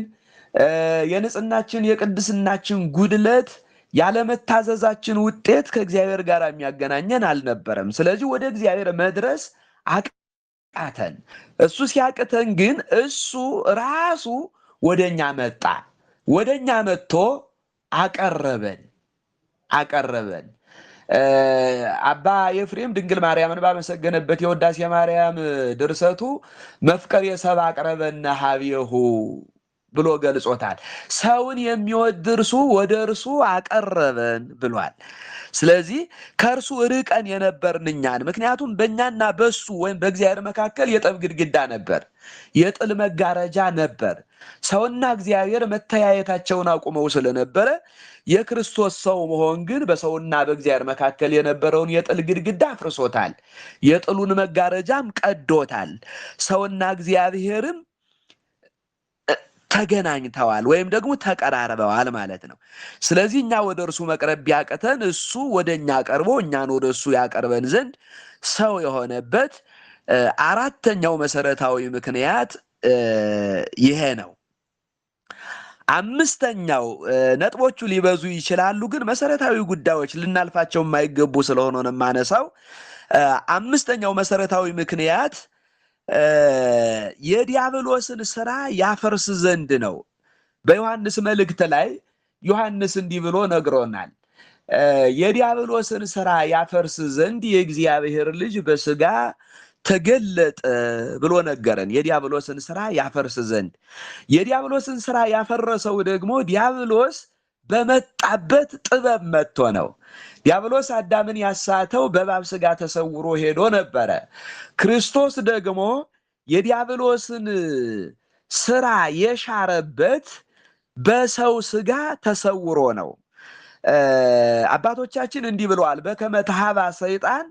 የንጽህናችን የቅድስናችን ጉድለት፣ ያለመታዘዛችን ውጤት ከእግዚአብሔር ጋር የሚያገናኘን አልነበረም። ስለዚህ ወደ እግዚአብሔር መድረስ አቃተን። እሱ ሲያቅተን ግን እሱ ራሱ ወደኛ መጣ። ወደኛ መጥቶ አቀረበን። አባ ኤፍሬም ድንግል ማርያምን ባመሰገነበት የውዳሴ ማርያም ድርሰቱ መፍቀሬ ሰብእ አቅረበነ ሀቤሁ ብሎ ገልጾታል። ሰውን የሚወድ እርሱ ወደ እርሱ አቀረበን ብሏል። ስለዚህ ከእርሱ ርቀን የነበርን እኛን፣ ምክንያቱም በእኛና በሱ ወይም በእግዚአብሔር መካከል የጠብ ግድግዳ ነበር፣ የጥል መጋረጃ ነበር። ሰውና እግዚአብሔር መተያየታቸውን አቁመው ስለነበረ የክርስቶስ ሰው መሆን ግን በሰውና በእግዚአብሔር መካከል የነበረውን የጥል ግድግዳ አፍርሶታል፣ የጥሉን መጋረጃም ቀዶታል። ሰውና እግዚአብሔርም ተገናኝተዋል ወይም ደግሞ ተቀራርበዋል ማለት ነው። ስለዚህ እኛ ወደ እርሱ መቅረብ ቢያቅተን እሱ ወደ እኛ ቀርቦ እኛን ወደ እሱ ያቀርበን ዘንድ ሰው የሆነበት አራተኛው መሰረታዊ ምክንያት ይሄ ነው። አምስተኛው ነጥቦቹ ሊበዙ ይችላሉ፣ ግን መሰረታዊ ጉዳዮች ልናልፋቸው የማይገቡ ስለሆነ ነው የማነሳው። አምስተኛው መሰረታዊ ምክንያት የዲያብሎስን ስራ ያፈርስ ዘንድ ነው። በዮሐንስ መልእክት ላይ ዮሐንስ እንዲህ ብሎ ነግሮናል። የዲያብሎስን ስራ ያፈርስ ዘንድ የእግዚአብሔር ልጅ በስጋ ተገለጠ ብሎ ነገረን። የዲያብሎስን ስራ ያፈርስ ዘንድ የዲያብሎስን ስራ ያፈረሰው ደግሞ ዲያብሎስ በመጣበት ጥበብ መጥቶ ነው። ዲያብሎስ አዳምን ያሳተው በእባብ ስጋ ተሰውሮ ሄዶ ነበረ። ክርስቶስ ደግሞ የዲያብሎስን ስራ የሻረበት በሰው ስጋ ተሰውሮ ነው። አባቶቻችን እንዲህ ብለዋል። በከመ ተሃባ ሰይጣን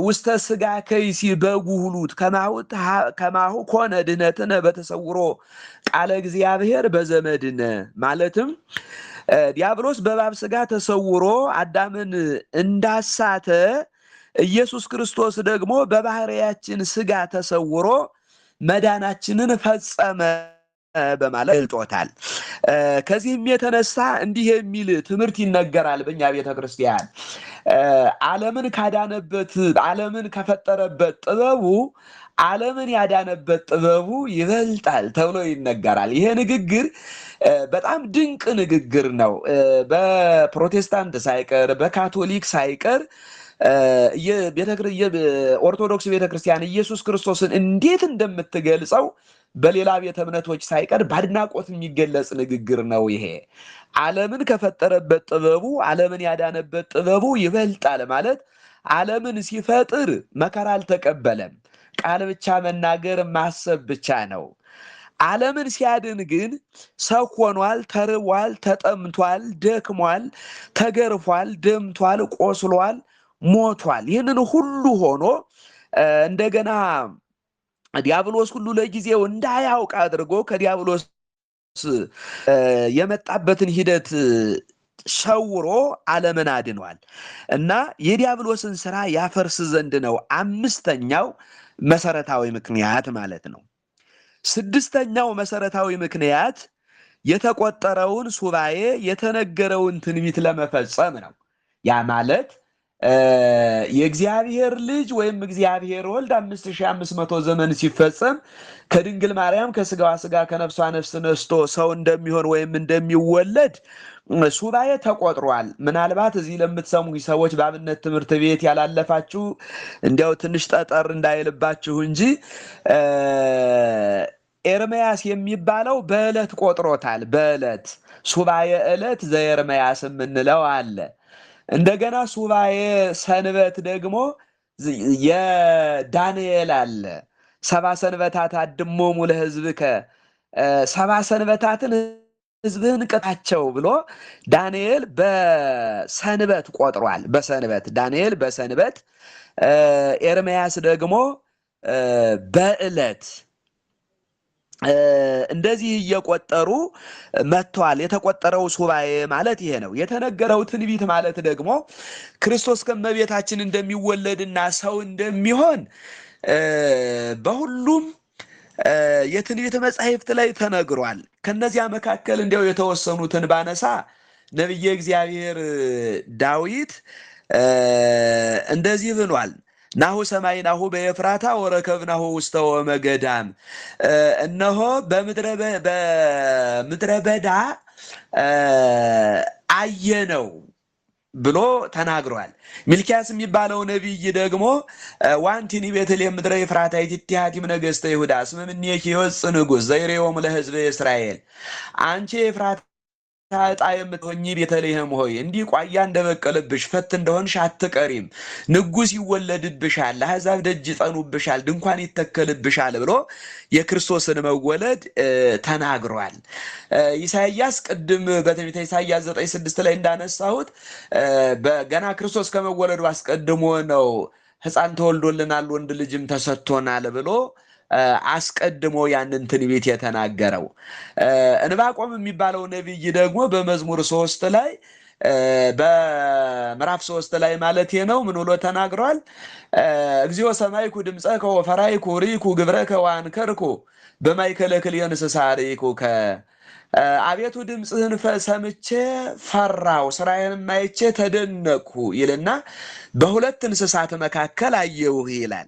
ውስተ ስጋ ከይሲ በጉህሉት ከማሁ ኮነ ድኅነትነ በተሰውሮ ቃለ እግዚአብሔር በዘመድነ። ማለትም ዲያብሎስ በእባብ ስጋ ተሰውሮ አዳምን እንዳሳተ ኢየሱስ ክርስቶስ ደግሞ በባህርያችን ስጋ ተሰውሮ መዳናችንን ፈጸመ በማለት ገልጦታል። ከዚህም የተነሳ እንዲህ የሚል ትምህርት ይነገራል በእኛ ቤተ ክርስቲያን። ዓለምን ከፈጠረበት ጥበቡ ዓለምን ያዳነበት ጥበቡ ይበልጣል ተብሎ ይነገራል። ይሄ ንግግር በጣም ድንቅ ንግግር ነው። በፕሮቴስታንት ሳይቀር በካቶሊክ ሳይቀር ኦርቶዶክስ ቤተክርስቲያን ኢየሱስ ክርስቶስን እንዴት እንደምትገልጸው በሌላ ቤተ እምነቶች ሳይቀር በአድናቆት የሚገለጽ ንግግር ነው። ይሄ ዓለምን ከፈጠረበት ጥበቡ ዓለምን ያዳነበት ጥበቡ ይበልጣል ማለት ዓለምን ሲፈጥር መከራ አልተቀበለም። ቃል ብቻ መናገር ማሰብ ብቻ ነው። ዓለምን ሲያድን ግን ሰው ሆኗል፣ ተርቧል፣ ተጠምቷል፣ ደክሟል፣ ተገርፏል፣ ደምቷል፣ ቆስሏል፣ ሞቷል። ይህንን ሁሉ ሆኖ እንደገና ዲያብሎስ ሁሉ ለጊዜው እንዳያውቅ አድርጎ ከዲያብሎስ የመጣበትን ሂደት ሰውሮ ዓለምን አድኗል እና የዲያብሎስን ስራ ያፈርስ ዘንድ ነው አምስተኛው መሰረታዊ ምክንያት ማለት ነው። ስድስተኛው መሰረታዊ ምክንያት የተቆጠረውን ሱባኤ የተነገረውን ትንቢት ለመፈጸም ነው። ያ ማለት የእግዚአብሔር ልጅ ወይም እግዚአብሔር ወልድ 5500 ዘመን ሲፈጸም ከድንግል ማርያም ከስጋዋ ስጋ ከነፍሷ ነፍስ ነስቶ ሰው እንደሚሆን ወይም እንደሚወለድ ሱባኤ ተቆጥሯል። ምናልባት እዚህ ለምትሰሙ ሰዎች በአብነት ትምህርት ቤት ያላለፋችሁ እንዲያው ትንሽ ጠጠር እንዳይልባችሁ እንጂ ኤርምያስ የሚባለው በዕለት ቆጥሮታል። በዕለት ሱባኤ ዕለት ዘኤርምያስ የምንለው አለ። እንደገና ሱባኤ ሰንበት ደግሞ የዳንኤል አለ። 70 ሰንበታት አድሞሙ ለሕዝብከ፣ 70 ሰንበታትን ሕዝብህን ቅጣቸው ብሎ ዳንኤል በሰንበት ቆጥሯል። በሰንበት ዳንኤል በሰንበት ኤርምያስ ደግሞ በዕለት እንደዚህ እየቆጠሩ መጥተዋል። የተቆጠረው ሱባኤ ማለት ይሄ ነው። የተነገረው ትንቢት ማለት ደግሞ ክርስቶስ ከእመቤታችን እንደሚወለድና ሰው እንደሚሆን በሁሉም የትንቢት መጻሕፍት ላይ ተነግሯል። ከነዚያ መካከል እንዲያው የተወሰኑትን ባነሳ ነቢየ እግዚአብሔር ዳዊት እንደዚህ ብሏል። ናሁ ሰማይ ናሁ በኤፍራታ ወረከብናሁ ውስተ ኦመ ገዳም። እነሆ በምድረ በዳ አየነው ብሎ ተናግሯል። ሚልኪያስ የሚባለው ነቢይ ደግሞ ዋንቲኒ ቤተልሔም ምድረ ኤፍራታ ይትቲሃቲም ነገሥተ ይሁዳ እስመ እምኔኪ ይወፅእ ንጉሥ ዘይሬዎሙ ለሕዝበ እስራኤል። አንቺ ኤፍራታ ዕጣ የምትሆኚ ቤተልሔም ሆይ እንዲህ ቋያ እንደበቀለብሽ ፈት እንደሆንሽ አትቀሪም። ንጉሥ ይወለድብሻል፣ ለአሕዛብ ደጅ ይጠኑብሻል፣ ድንኳን ይተከልብሻል ብሎ የክርስቶስን መወለድ ተናግሯል። ኢሳይያስ ቅድም በትንቢተ ኢሳይያስ 9:6 ላይ እንዳነሳሁት ገና ክርስቶስ ከመወለዱ አስቀድሞ ነው ሕፃን ተወልዶልናል ወንድ ልጅም ተሰጥቶናል ብሎ አስቀድሞ ያንን ትንቢት የተናገረው። ዕንባቆም የሚባለው ነቢይ ደግሞ በመዝሙር 3 ላይ በምዕራፍ 3 ላይ ማለት ነው ምን ብሎ ተናግሯል? እግዚኦ ሰማይኩ ድምፀከ ወፈራይኩ ሪኩ ግብረከ ወአንከርኩ በማእከለ ክልኤ እንስሳ ርኢኩከ። አቤቱ ድምፅህን ሰምቼ ፈራው፣ ስራዬንም አይቼ ተደነቅሁ ይልና በሁለት እንስሳት መካከል አየሁህ ይላል።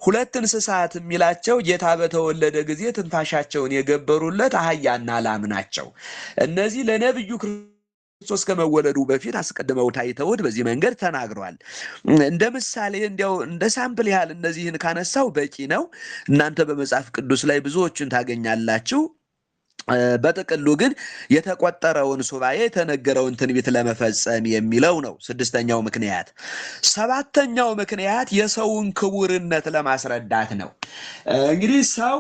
ሁለት እንስሳት የሚላቸው ጌታ በተወለደ ጊዜ ትንፋሻቸውን የገበሩለት አህያና ላም ናቸው። እነዚህ ለነብዩ ክርስቶስ ከመወለዱ በፊት አስቀድመው ታይተውት በዚህ መንገድ ተናግሯል። እንደ ምሳሌ እንዲያው እንደ ሳምፕል ያህል እነዚህን ካነሳው በቂ ነው። እናንተ በመጽሐፍ ቅዱስ ላይ ብዙዎችን ታገኛላችሁ። በጥቅሉ ግን የተቆጠረውን ሱባኤ የተነገረውን ትንቢት ለመፈጸም የሚለው ነው ስድስተኛው ምክንያት። ሰባተኛው ምክንያት የሰውን ክቡርነት ለማስረዳት ነው። እንግዲህ ሰው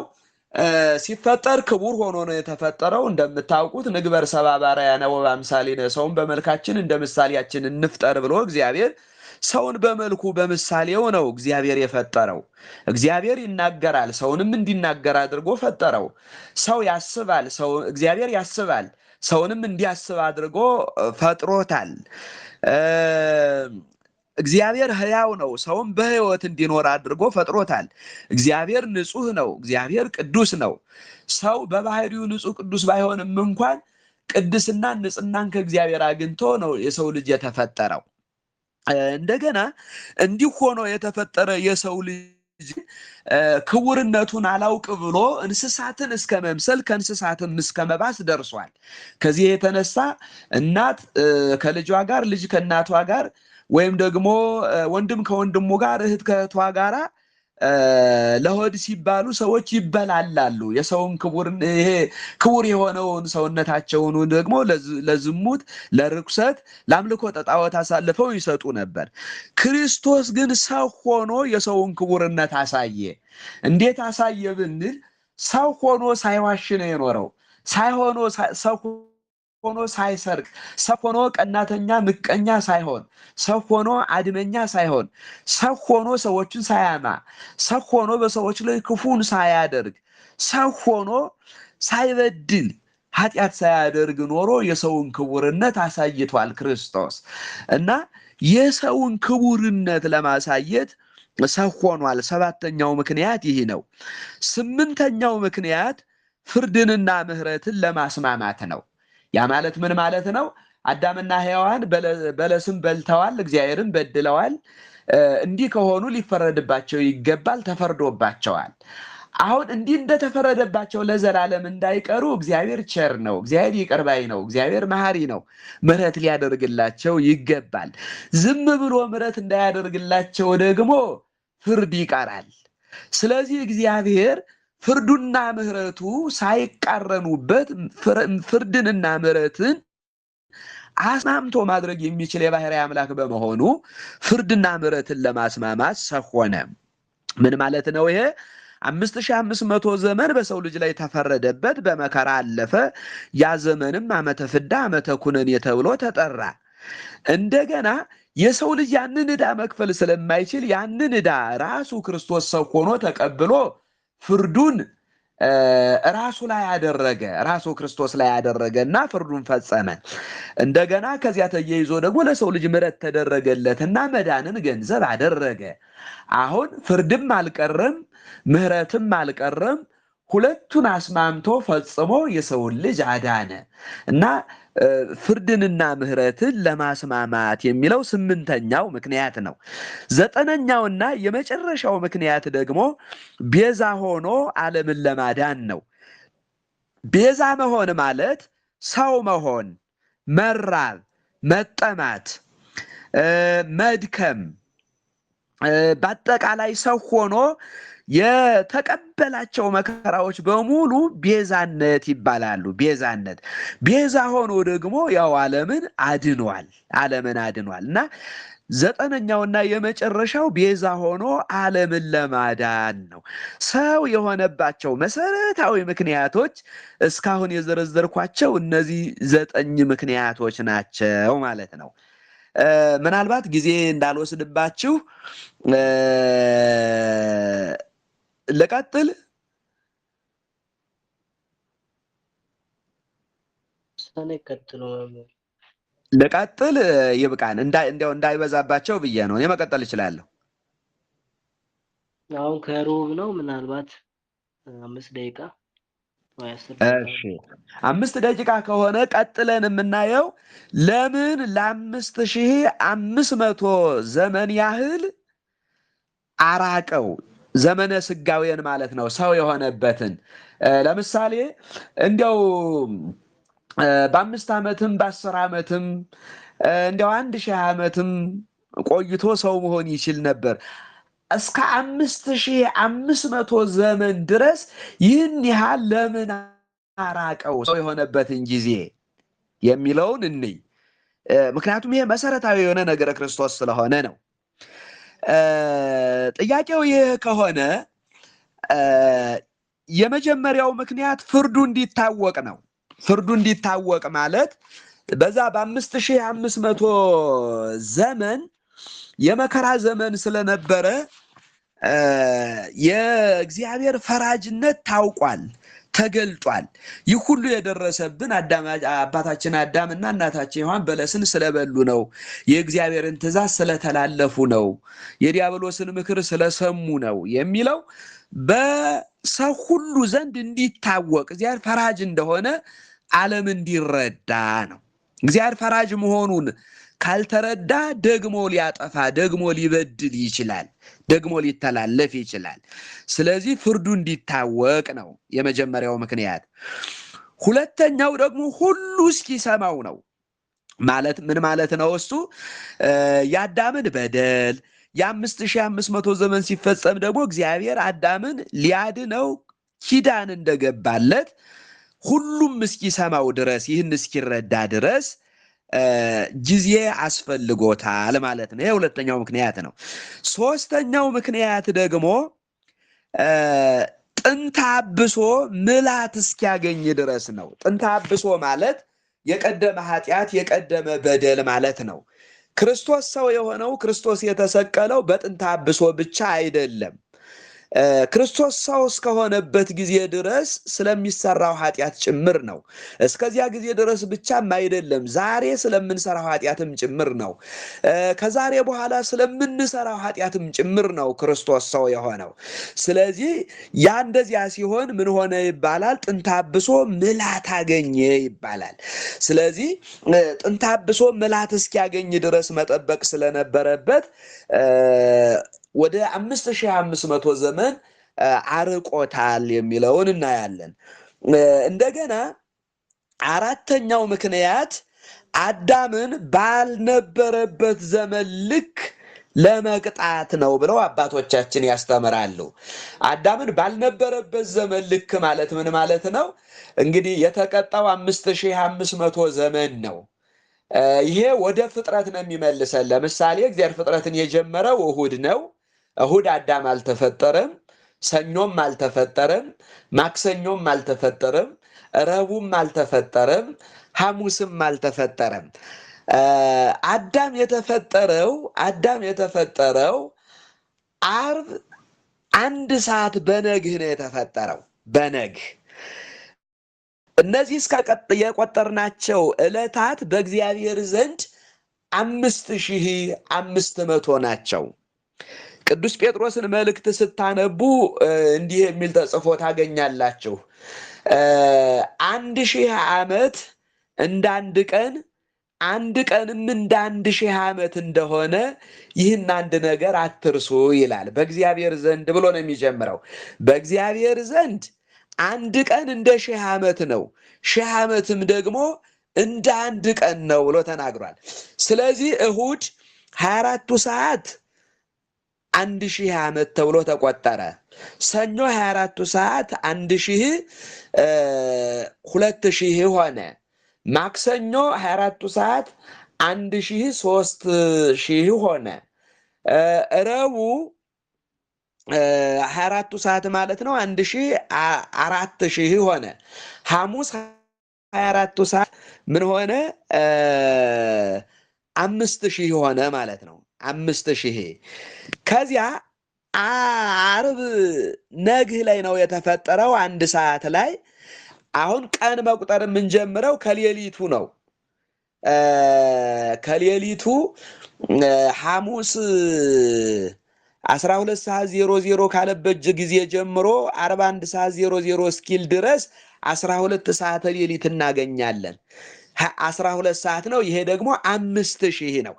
ሲፈጠር ክቡር ሆኖ ነው የተፈጠረው። እንደምታውቁት ንግበር ሰብአ በአርአያነ ወበአምሳሊነ፣ ሰውን በመልካችን እንደ ምሳሌያችን እንፍጠር ብሎ እግዚአብሔር ሰውን በመልኩ በምሳሌው ነው እግዚአብሔር የፈጠረው። እግዚአብሔር ይናገራል፣ ሰውንም እንዲናገር አድርጎ ፈጠረው። ሰው ያስባል፣ እግዚአብሔር ያስባል፣ ሰውንም እንዲያስብ አድርጎ ፈጥሮታል። እግዚአብሔር ሕያው ነው፣ ሰውም በሕይወት እንዲኖር አድርጎ ፈጥሮታል። እግዚአብሔር ንጹሕ ነው፣ እግዚአብሔር ቅዱስ ነው። ሰው በባህሪው ንጹሕ ቅዱስ ባይሆንም እንኳን ቅድስናን ንጽሕናን ከእግዚአብሔር አግኝቶ ነው የሰው ልጅ የተፈጠረው። እንደገና እንዲህ ሆኖ የተፈጠረ የሰው ልጅ ክቡርነቱን አላውቅ ብሎ እንስሳትን እስከ መምሰል ከእንስሳትም እስከ መባስ ደርሷል። ከዚህ የተነሳ እናት ከልጇ ጋር፣ ልጅ ከእናቷ ጋር፣ ወይም ደግሞ ወንድም ከወንድሙ ጋር፣ እህት ከእህቷ ጋር ለሆድ ሲባሉ ሰዎች ይበላላሉ። የሰውን ይሄ ክቡር የሆነውን ሰውነታቸውን ደግሞ ለዝሙት፣ ለርኩሰት፣ ለአምልኮ ጣዖት አሳልፈው ይሰጡ ነበር። ክርስቶስ ግን ሰው ሆኖ የሰውን ክቡርነት አሳየ። እንዴት አሳየ ብንል ሰው ሆኖ ሳይዋሽ ነው የኖረው። ሰው ሆኖ ሳይሰርቅ፣ ሰው ሆኖ ቀናተኛ ምቀኛ ሳይሆን፣ ሰው ሆኖ አድመኛ ሳይሆን፣ ሰው ሆኖ ሰዎችን ሳያማ፣ ሰው ሆኖ በሰዎች ላይ ክፉን ሳያደርግ፣ ሰው ሆኖ ሳይበድል ኃጢአት ሳያደርግ ኖሮ የሰውን ክቡርነት አሳይቷል ክርስቶስ። እና የሰውን ክቡርነት ለማሳየት ሰው ሆኗል። ሰባተኛው ምክንያት ይህ ነው። ስምንተኛው ምክንያት ፍርድንና ምሕረትን ለማስማማት ነው። ያ ማለት ምን ማለት ነው? አዳምና ሔዋን በለስም በልተዋል፣ እግዚአብሔርን በድለዋል። እንዲህ ከሆኑ ሊፈረድባቸው ይገባል፣ ተፈርዶባቸዋል። አሁን እንዲህ እንደተፈረደባቸው ለዘላለም እንዳይቀሩ እግዚአብሔር ቸር ነው፣ እግዚአብሔር ይቅር ባይ ነው፣ እግዚአብሔር መሐሪ ነው። ምሕረት ሊያደርግላቸው ይገባል። ዝም ብሎ ምሕረት እንዳያደርግላቸው ደግሞ ፍርድ ይቀራል። ስለዚህ እግዚአብሔር ፍርዱና ምሕረቱ ሳይቃረኑበት ፍርድንና ምሕረትን አስማምቶ ማድረግ የሚችል የባህርይ አምላክ በመሆኑ ፍርድና ምሕረትን ለማስማማት ሰው ሆነ። ምን ማለት ነው ይሄ? 5500 ዘመን በሰው ልጅ ላይ ተፈረደበት፣ በመከራ አለፈ። ያ ዘመንም ዓመተ ፍዳ ዓመተ ኩነኔ ተብሎ ተጠራ። እንደገና የሰው ልጅ ያንን ዕዳ መክፈል ስለማይችል ያንን ዕዳ ራሱ ክርስቶስ ሰው ሆኖ ተቀብሎ ፍርዱን ራሱ ላይ ያደረገ፣ ራሱ ክርስቶስ ላይ ያደረገና ፍርዱን ፈጸመ። እንደገና ከዚያ ተያይዞ ደግሞ ለሰው ልጅ ምሕረት ተደረገለትና መዳንን ገንዘብ አደረገ። አሁን ፍርድም አልቀረም፣ ምሕረትም አልቀረም። ሁለቱን አስማምቶ ፈጽሞ የሰውን ልጅ አዳነ እና ፍርድንና ምሕረትን ለማስማማት የሚለው ስምንተኛው ምክንያት ነው። ዘጠነኛውና የመጨረሻው ምክንያት ደግሞ ቤዛ ሆኖ ዓለምን ለማዳን ነው። ቤዛ መሆን ማለት ሰው መሆን፣ መራብ፣ መጠማት፣ መድከም፣ በአጠቃላይ ሰው ሆኖ የተቀበላቸው መከራዎች በሙሉ ቤዛነት ይባላሉ። ቤዛነት ቤዛ ሆኖ ደግሞ ያው ዓለምን አድኗል እና ዘጠነኛውና የመጨረሻው ቤዛ ሆኖ ዓለምን ለማዳን ነው። ሰው የሆነባቸው መሰረታዊ ምክንያቶች እስካሁን የዘረዘርኳቸው እነዚህ 9 ምክንያቶች ናቸው ማለት ነው። ምናልባት ጊዜ እንዳልወስድባችሁ ልቀጥል ይብቃን፣ እንዲያው እንዳይበዛባቸው ብዬ ነው። እኔ መቀጠል እችላለሁ። አሁን ከሩብ ነው፣ ምናልባት 5 ደቂቃ እሺ 5 ደቂቃ ከሆነ ቀጥለን የምናየው ለምን ለ5500 ዘመን ያህል አራቀው ዘመነ ስጋዌን ማለት ነው ሰው የሆነበትን ለምሳሌ እንዲያው በ5 ዓመትም በ10 ዓመትም እንዲያው 1000 ዓመትም ቆይቶ ሰው መሆን ይችል ነበር። እስከ 5500 ዘመን ድረስ ይህን ያህል ለምን አራቀው ሰው የሆነበትን ጊዜ የሚለውን እንይ። ምክንያቱም ይሄ መሰረታዊ የሆነ ነገረ ክርስቶስ ስለሆነ ነው። ጥያቄው ይህ ከሆነ የመጀመሪያው ምክንያት ፍርዱ እንዲታወቅ ነው። ፍርዱ እንዲታወቅ ማለት በዛ በ5500 ዘመን የመከራ ዘመን ስለነበረ የእግዚአብሔር ፈራጅነት ታውቋል፣ ተገልጧል። ይህ ሁሉ የደረሰብን አባታችን አዳምና እናታችን ሔዋን በለስን ስለበሉ ነው። የእግዚአብሔርን ትእዛዝ ስለተላለፉ ነው። የዲያብሎስን ምክር ስለሰሙ ነው የሚለው በሰው ሁሉ ዘንድ እንዲታወቅ እግዚአብሔር ፈራጅ እንደሆነ ዓለም እንዲረዳ ነው። እግዚአብሔር ፈራጅ መሆኑን ካልተረዳ ደግሞ ሊያጠፋ፣ ደግሞ ሊበድል ይችላል፣ ደግሞ ሊተላለፍ ይችላል። ስለዚህ ፍርዱ እንዲታወቅ ነው የመጀመሪያው ምክንያት። ሁለተኛው ደግሞ ሁሉ እስኪሰማው ነው። ማለት ምን ማለት ነው? እሱ የአዳምን በደል የ5500 ዘመን ሲፈጸም ደግሞ እግዚአብሔር አዳምን ሊያድነው ኪዳን እንደገባለት ሁሉም እስኪሰማው ድረስ ይህን እስኪረዳ ድረስ ጊዜ አስፈልጎታል ማለት ነው። ይሄ ሁለተኛው ምክንያት ነው። ሶስተኛው ምክንያት ደግሞ ጥንተ አብሶ ምላት እስኪያገኝ ድረስ ነው። ጥንተ አብሶ ማለት የቀደመ ኃጢአት፣ የቀደመ በደል ማለት ነው። ክርስቶስ ሰው የሆነው ክርስቶስ የተሰቀለው በጥንተ አብሶ ብቻ አይደለም። ክርስቶስ ሰው እስከሆነበት ጊዜ ድረስ ስለሚሰራው ኃጢአት ጭምር ነው። እስከዚያ ጊዜ ድረስ ብቻም አይደለም፣ ዛሬ ስለምንሰራው ኃጢአትም ጭምር ነው። ከዛሬ በኋላ ስለምንሰራው ኃጢአትም ጭምር ነው ክርስቶስ ሰው የሆነው። ስለዚህ ያ እንደዚያ ሲሆን ምን ሆነ ይባላል? ጥንተ አብሶ ምላት አገኘ ይባላል። ስለዚህ ጥንተ አብሶ ምላት እስኪያገኝ ድረስ መጠበቅ ስለነበረበት ወደ 5500 ዘመን አርቆታል የሚለውን እናያለን። እንደገና አራተኛው ምክንያት አዳምን ባልነበረበት ዘመን ልክ ለመቅጣት ነው ብለው አባቶቻችን ያስተምራሉ። አዳምን ባልነበረበት ዘመን ልክ ማለት ምን ማለት ነው? እንግዲህ የተቀጣው 5500 ዘመን ነው። ይሄ ወደ ፍጥረት ነው የሚመልሰን። ለምሳሌ እግዚአብሔር ፍጥረትን የጀመረው እሁድ ነው። እሁድ አዳም አልተፈጠረም፣ ሰኞም አልተፈጠረም፣ ማክሰኞም አልተፈጠረም፣ ረቡዕም አልተፈጠረም፣ ሐሙስም አልተፈጠረም። አዳም የተፈጠረው ዓርብ 1 ሰዓት በነግህ ነው የተፈጠረው። በነግህ እነዚህ የቆጠርናቸው ዕለታት በእግዚአብሔር ዘንድ 5500 ናቸው። ቅዱስ ጴጥሮስን መልእክት ስታነቡ እንዲህ የሚል ተጽፎ ታገኛላችሁ። 1000 ዓመት እንደ 1 ቀን፣ 1 ቀንም እንደ 1000 ዓመት እንደሆነ ይህን አንድ ነገር አትርሱ ይላል። በእግዚአብሔር ዘንድ ብሎ ነው የሚጀምረው። በእግዚአብሔር ዘንድ 1 ቀን እንደ 1000 ዓመት ነው፣ 1000 ዓመትም ደግሞ እንደ 1 ቀን ነው ብሎ ተናግሯል። ስለዚህ እሁድ 24ቱ ሰዓት 1000 ዓመት ተብሎ ተቆጠረ። ሰኞ 24ቱ ሰዓት 1000 2000 ሆነ። ማክሰኞ 24ቱ ሰዓት 1000 3000 ሆነ። ረቡዕ 24ቱ ሰዓት ማለት ነው 1000 4000 ሆነ። ሐሙስ 24ቱ ሰዓት ምን ሆነ? 5000 ሆነ ማለት ነው። 5000 ከዚያ ዓርብ ነግህ ላይ ነው የተፈጠረው 1 ሰዓት ላይ። አሁን ቀን መቁጠር የምንጀምረው ከሌሊቱ ነው። ከሌሊቱ ሐሙስ 12 ሰዓት 00 ካለበት ጊዜ ጀምሮ 41 ሰዓት 00 እስኪል ድረስ 12 ሰዓተ ሌሊት እናገኛለን። 12 ሰዓት ነው። ይሄ ደግሞ 5000 ነው።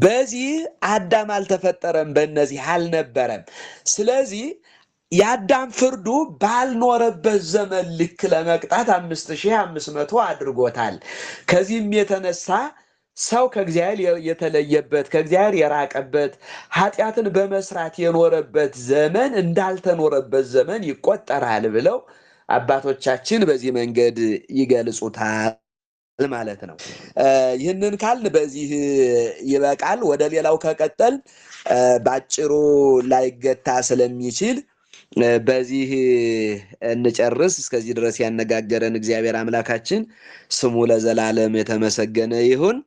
በዚህ አዳም አልተፈጠረም፣ በእነዚህ አልነበረም። ስለዚህ የአዳም ፍርዱ ባልኖረበት ዘመን ልክ ለመቅጣት 5500 አድርጎታል። ከዚህም የተነሳ ሰው ከእግዚአብሔር የተለየበት ከእግዚአብሔር የራቀበት ኃጢአትን በመስራት የኖረበት ዘመን እንዳልተኖረበት ዘመን ይቆጠራል ብለው አባቶቻችን በዚህ መንገድ ይገልጹታል ማለት ነው። ይህንን ካልን በዚህ ይበቃል። ወደ ሌላው ከቀጠል ባጭሩ ላይገታ ስለሚችል በዚህ እንጨርስ። እስከዚህ ድረስ ያነጋገረን እግዚአብሔር አምላካችን ስሙ ለዘላለም የተመሰገነ ይሁን።